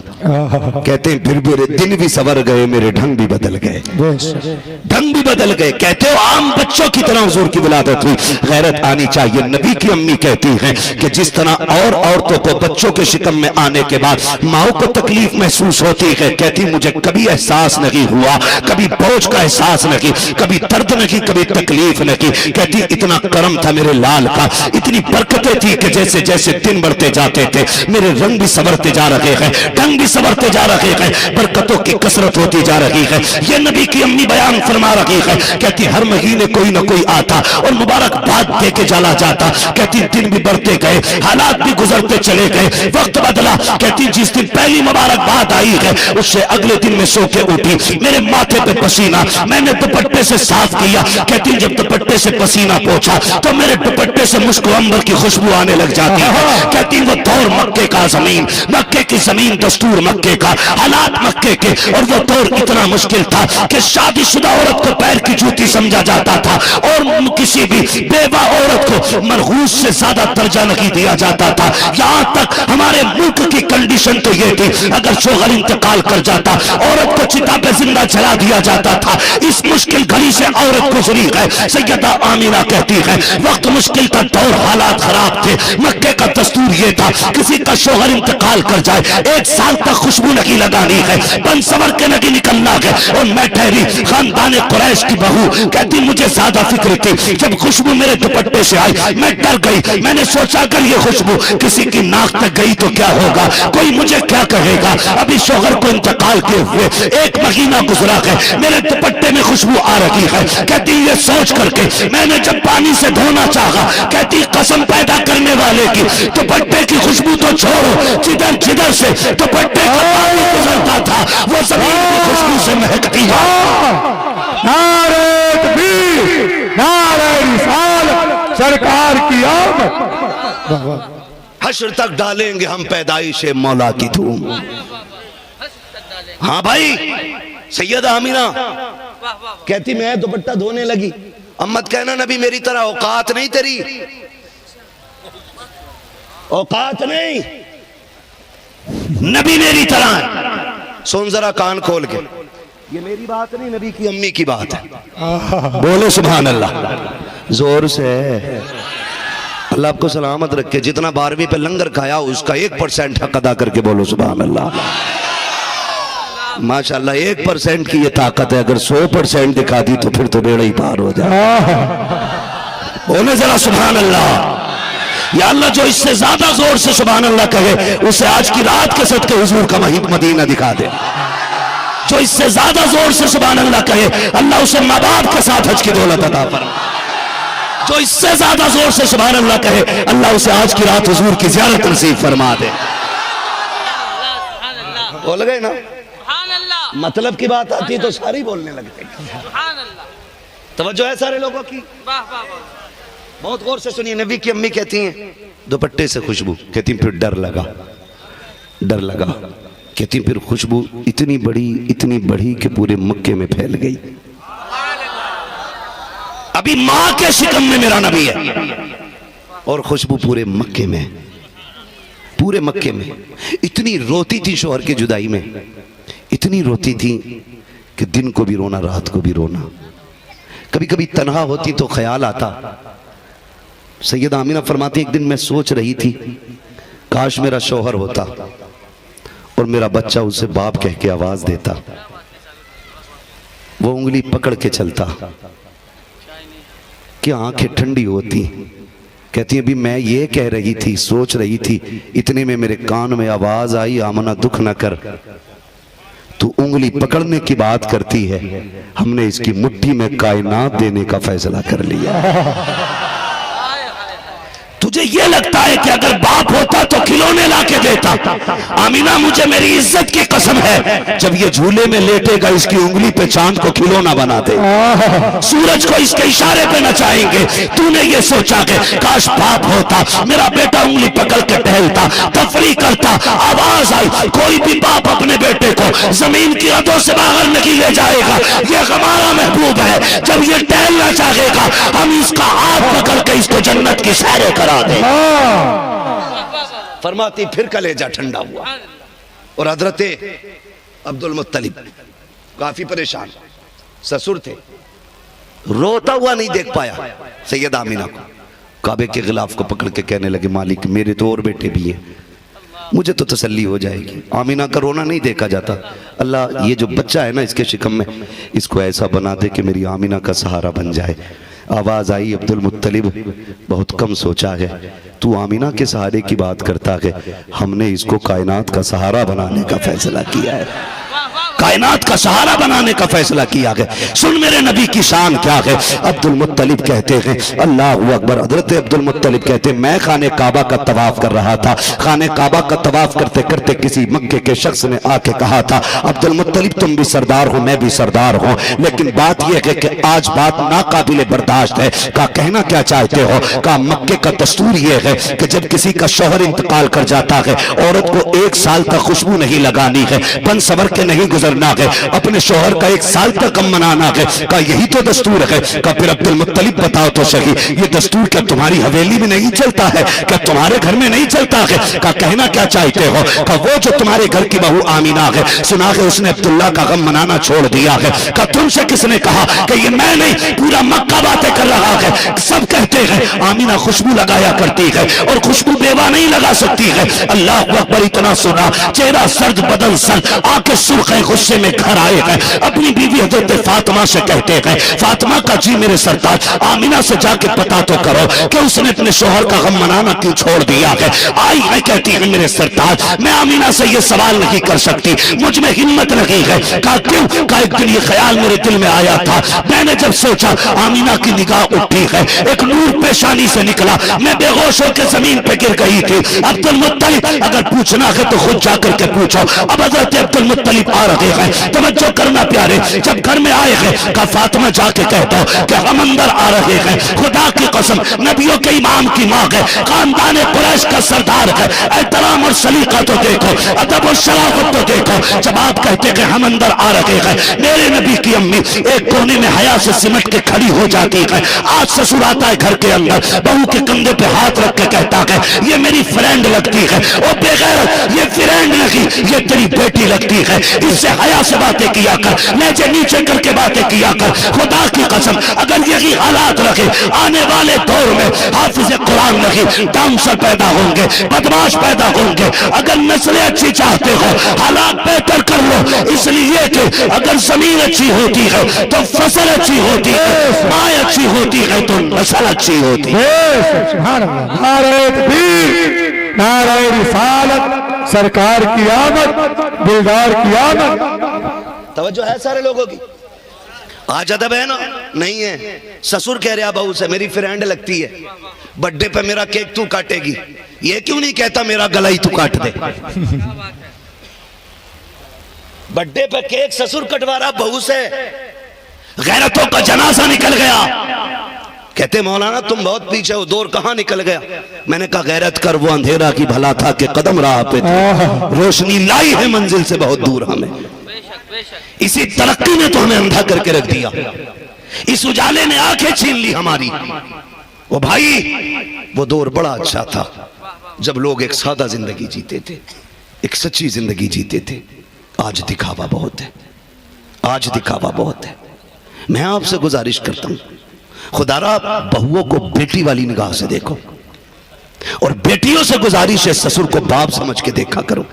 کہتے ہیں پھر میرے دن بھی سور گئے، میرے ڈھنگ بھی بدل گئے، ڈھنگ بھی بدل گئے۔ کہتے ہو عام بچوں کی طرح حضور کی ولادت ہوئی، غیرت آنی چاہیے۔ نبی کی امی کہتی ہیں کہ جس طرح اور عورتوں کو بچوں کے شکم میں آنے کے بعد ماؤں کو تکلیف محسوس ہوتی ہے، کہتی مجھے کبھی احساس نہیں ہوا، کبھی بوجھ کا احساس نہیں، کبھی درد نہیں، کبھی تکلیف نہیں۔ کہتی اتنا کرم تھا میرے لال کا، اتنی برکتیں تھی کہ جیسے جیسے دن بڑھتے جاتے تھے میرے رنگ بھی سنورتے جا رہے ہیں، ڈھنگ بھی سنورتے جا رہے ہیں، برکتوں کی کثرت ہوتی جا رہی ہے۔ یہ نبی کی امی بیان فرما رہی ہے، کہتی ہر مہینے کوئی نہ کوئی آتا اور مبارکباد دے کے چلا جاتا۔ کہتی دن بھی بڑھتے گئے، حالات بھی گزرتے چلے گئے، وقت بدلا۔ کہتی جس دن پہلی مبارکباد آئی ہے اس سے اگلے دن میں سو کے اٹھی، میرے ماتھے پہ پسینہ، میں نے دوپٹے سے صاف کیا۔ کہتی جب دوپٹے سے پسینہ پہنچا تو میرے دوپٹے سے مشک و عنبر کی خوشبو آنے لگ جاتی ہے۔ کہتی وہ دور مکے کا زمین، مکے کی زمین، دستور مکے کا، حالات مکے کے، اور وہ دور اتنا مشکل تھا کہ شادی شدہ عورت کو پیر کی جوتی سمجھا جاتا تھا، اور کسی بھی بیوہ عورت کو مرغوز سے زیادہ درجہ نہیں دیا جاتا تھا۔ یہاں تک ہمارے ملک کی کنڈیشن تو یہ تھی اگر شوہر انتقال کر جاتا عورت کو چتا پہ زندہ جلا دیا جاتا تھا۔ اس مشکل گھڑی سے عورت گزری ہے۔ سیدہ آمینہ کہتی ہے وقت مشکل کا دور، حالات خراب تھے، مکے کا دستور یہ دیتا. کسی کا شوہر انتقال کر جائے 1 سال تک خوشبو نہیں لگانی ہے, بن سور کے نہیں نکلنا ہے. اور میں ٹھہری خاندان قریش کی بہو کہتی مجھے زیادہ فکر تھی, جب خوشبو میرے دوپٹے سے آئی میں ڈر گئی. میں نے سوچا اگر یہ خوشبو کسی کی ناک تک گئی تو کیا ہوگا, کوئی مجھے کیا کہے گا. ابھی شوہر کو انتقال کیے ہوئے 1 مہینہ گزرا ہے, میرے دوپٹے میں خوشبو آ رہی ہے. کہتی یہ سوچ کر کے میں نے جب پانی سے دھونا چاہا, کہتی قسم پیدا کرنے والے کی دوپٹے کی خوشبو تو چھوڑو, جدھر جدھر سے دوپٹے کا پانی گزرتا تھا وہ زمین کی خوشبو سے مہکتی ہے. نعرہ تکبیر, نعرہ رسالت, سرکار کی آمد. حشر تک ڈالیں گے ہم پیدائش مولا کی دھوم. ہاں بھائی, سیدہ آمینہ کہتی میں دوپٹہ دھونے لگی. امت کہنا نبی میری طرح اوقات نہیں تیری, اوقات نہیں, نبی میری طرح ہے. سن ذرا کان کھول کے, یہ میری بات نہیں نبی کی امی کی بات ہے. بولو سبحان اللہ زور سے. اللہ آپ کو سلامت رکھے. جتنا 12ویں پہ لنگر کھایا اس کا 1% حق ادا کر کے بولو سبحان اللہ. ماشاءاللہ 1% کی یہ طاقت ہے, اگر 100% دکھا دی تو پھر تو بیڑا ہی پار ہو جائے. بولے ذرا سبحان اللہ. یا اللہ جو اس سے زیادہ زور سے سبحان اللہ کہے اسے آج کی رات کے صدقے حضور کا مدینہ دکھا دے. جو اس سے زیادہ زور سے سبحان اللہ کہے اللہ اسے ماں باپ کے ساتھ حج کی دولت عطا فرمائے. جو اس سے زیادہ زور سے سبحان اللہ کہے اللہ اسے آج کی رات حضور کی زیارت نصیب فرما دے. بول گئے نا, مطلب کی بات آتی ہے تو ساری بولنے لگتے ہیں. توجہ ہے سارے لوگوں کی, بہت غور سے سنیے. نبی کی امی کہتی ہیں دوپٹے سے خوشبو, کہتی ہیں پھر ڈر لگا, ڈر لگا. کہتی ہیں پھر خوشبو اتنی بڑی کہ پورے مکے میں پھیل گئی. ابھی ماں کے شکم میں میرا نبی ہے اور خوشبو پورے مکے میں اتنی روتی تھی شوہر کی جدائی میں, اتنی روتی تھی کہ دن کو بھی رونا رات کو بھی رونا. کبھی کبھی تنہا ہوتی تو خیال آتا. سیدہ آمینہ فرماتی ایک دن میں سوچ رہی تھی کاش میرا شوہر ہوتا اور میرا بچہ اسے باپ کہہ کے آواز دیتا, وہ انگلی پکڑ کے چلتا کہ آنکھیں ٹھنڈی ہوتی. کہتی ابھی میں یہ کہہ رہی تھی, سوچ رہی تھی, اتنے میں میرے کان میں آواز آئی آمنہ دکھ نہ کر, تو انگلی پکڑنے کی بات کرتی ہے, ہم نے اس کی مٹھی میں کائنات دینے کا فیصلہ کر لیا. تجھے یہ لگتا ہے کہ اگر باپ ہوتا تو کھلونے لا کے دیتا. آمینہ مجھے میری عزت کی قسم ہے جب یہ جھولے میں لیٹے گا اس کی انگلی پہ چاند کو کھلونا بنا دے, سورج کو اس کے اشارے پہ نچائیں گے. تو نے یہ سوچا کہ کاش باپ ہوتا, میرا بیٹا انگلی پکڑ کے ٹہلتا, تفریح کرتا, آواز آئی. کوئی بھی باپ اپنے بیٹے کو زمین کی حدوں سے باہر نہیں لے جائے گا. یہ ہمارا محبوب ہے, جب یہ ٹہلنا چاہے گا ہم اس کا ہاتھ پکڑ کے اس کو جنت کی سیریں کرا دیں. فرماتی پھر کلیجہ ٹھنڈا ہوا اور حضرت عبد المطلب کافی پریشان, سسر تھے, روتا ہوا نہیں دیکھ پایا سیدہ آمینہ کو. کعبے کے غلاف کو پکڑ کے کہنے لگے مالک میرے تو اور بیٹے بھی ہیں, مجھے تو تسلی ہو جائے گی. آمینہ کا رونا نہیں دیکھا جاتا. اللہ یہ جو بچہ ہے نا اس کے شکم میں, اس کو ایسا بنا دے کہ میری آمینہ کا سہارا بن جائے. آواز آئی عبد المطلب بہت کم سوچا ہے, تو آمینہ کے سہارے کی بات کرتا ہے, ہم نے اس کو کائنات کا سہارا بنانے کا فیصلہ کیا ہے. کائنات کا سہارا بنانے کا فیصلہ کیا ہے. سن میرے نبی کی شان کیا ہے. عبد المطلب کہتے ہیں اللہ اکبر, حضرت عبد المطلب کہتے ہیں میں خانہ کعبہ کا طواف کر رہا تھا. خانہ کعبہ کا طواف کرتے کرتے کسی مکے کے شخص نے آ کے کہا تھا عبد المطلب تم بھی سردار ہو میں بھی سردار ہوں, لیکن بات یہ ہے کہ آج بات ناقابل برداشت ہے. کہا کہنا کیا چاہتے ہو؟ کہا مکے کا دستور یہ ہے کہ جب کسی کا شوہر انتقال کر جاتا ہے عورت کو 1 سال تک خوشبو نہیں لگانی ہے, بن سور کے نہیں گزر گزرنا ہے، اپنے شوہر کا 1 سال تک غم منانا ہے. کہا یہی تو دستور ہے. کہا پھر عبد المطلب بتاؤ تو صحیح، یہ دستور کیا تمہاری حویلی میں نہیں چلتا ہے؟ کیا تمہارے گھر میں نہیں چلتا ہے؟ کہا کہنا کیا چاہتے ہو؟ کہا وہ جو تمہارے گھر کی بہو آمینہ ہے، سنا ہے اس نے عبداللہ کا غم منانا چھوڑ دیا ہے. کہا تم سے کس نے کہا؟ کہ یہ میں نہیں، پورا مکہ باتیں کر رہا ہے. سب کہتے ہیں آمینہ خوشبو لگایا کرتی ہے، اور خوشبو بیوہ نہیں لگا سکتی ہے. اللہ اکبر. اتنا سنا، چہرہ سرد بدن سرد، آنکھیں سرخ ہیں، غصے میں گھر آئے ہیں. اپنی بیوی حضرت فاطمہ سے کہتے ہیں فاطمہ کا جی میرے سرتاج، آمینہ سے جا کے پتا تو کرو کہ اس نے اپنے شوہر کا غم منانا کیوں چھوڑ دیا ہے. آئی ہے کہتی ہے میرے سرتاج میں آمینہ سے یہ سوال نہیں کر سکتی، مجھ میں ہمت نہیں ہے. کہا کیوں؟ کہا ایک دن یہ خیال میرے دل میں آیا تھا، میں نے جب سوچا آمینہ کی نگاہ اٹھی ہے، ایک نور پیشانی سے نکلا، میں بے ہوش ہو کے زمین پہ گر گئی تھی. عبد المطلب اگر پوچھنا ہے تو خود جا کر کے پوچھو. اب حضرت عبد المطلب آ رہے ہیں، توجہ کرنا پیارے. جب گھر میں آئے ہیں کہا فاطمہ جا کے کہہ دو کہ ہم اندر آ رہے ہیں. خدا کی قسم نبیوں کے امام کی ماں ہے، خاندان قریش کا سردار ہے. احترام اور سلیقہ تو دیکھو، ادب اور شرافت تو دیکھو. جب آپ کہتے کہ ہم اندر آ رہے ہیں، میرے نبی کی امی ایک کونے میں حیا سے سمٹ کے کھڑی ہو جاتی ہے. آج سسر آتا ہے گھر کے اندر، بہو کے کندھے پہ ہاتھ رکھ کے کہتا ہے یہ میری فرینڈ لگتی ہے. او بے غیرت، یہ فرینڈ نہیں، یہ تیری بیٹی لگتی ہے. اس سے حیا سے باتیں کیا کر، نیچے نیچے کر کے باتیں کیا کر. خدا کی قسم اگر یہی حالات رکھے آنے والے دور میں حافظ قرآن نہیں، ڈانسر پیدا ہوں گے، بدماش پیدا ہوں گے. اگر نسلیں اچھی چاہتے ہو حالات بہتر کر لو، اس لیے کہ اگر زمین اچھی ہوتی ہے تو فصل اچھی ہوتی ہے، ماں اچھی ہوتی ہے تو نسل اچھی ہوتی ہے. سبحان اللہ. نعرہ تکبیر، نعرہ رسالت، سرکار کی آمد، دلدار کی آمد. توجہ ہے سارے لوگوں کی؟ آج ادب ہے نا؟ نہیں ہے. سسر کہہ رہا بہو سے میری فرینڈ لگتی ہے، بڈے پہ میرا کیک تو کاٹے گی. یہ کیوں نہیں کہتا میرا گلا ہی تو کاٹ دے؟ بڈے پہ کیک سسر کٹوا رہا بہو سے. غیرتوں کا جنازہ نکل گیا. کہتے مولانا تم بہت پیچھے ہو، دور کہاں نکل گیا؟ میں نے کہا غیرت کر، وہ اندھیرا کی بھلا تھا کہ قدم راہ پہ تھے، روشنی لائی ہے منزل سے بہت دور ہمیں. اسی ترقی نے تو ہمیں اندھا کر کے رکھ دیا، اس اجالے نے آنکھیں چھین لی ہماری. وہ بھائی وہ دور بڑا اچھا تھا جب لوگ ایک سادہ زندگی جیتے تھے، ایک سچی زندگی جیتے تھے. آج دکھاوا بہت ہے، آج دکھاوا بہت ہے. میں آپ سے گزارش کرتا ہوں خدا را بہووں کو بیٹی والی نگاہ سے دیکھو، اور بیٹیوں سے گزارش ہے سسر کو باپ سمجھ کے دیکھا کرو.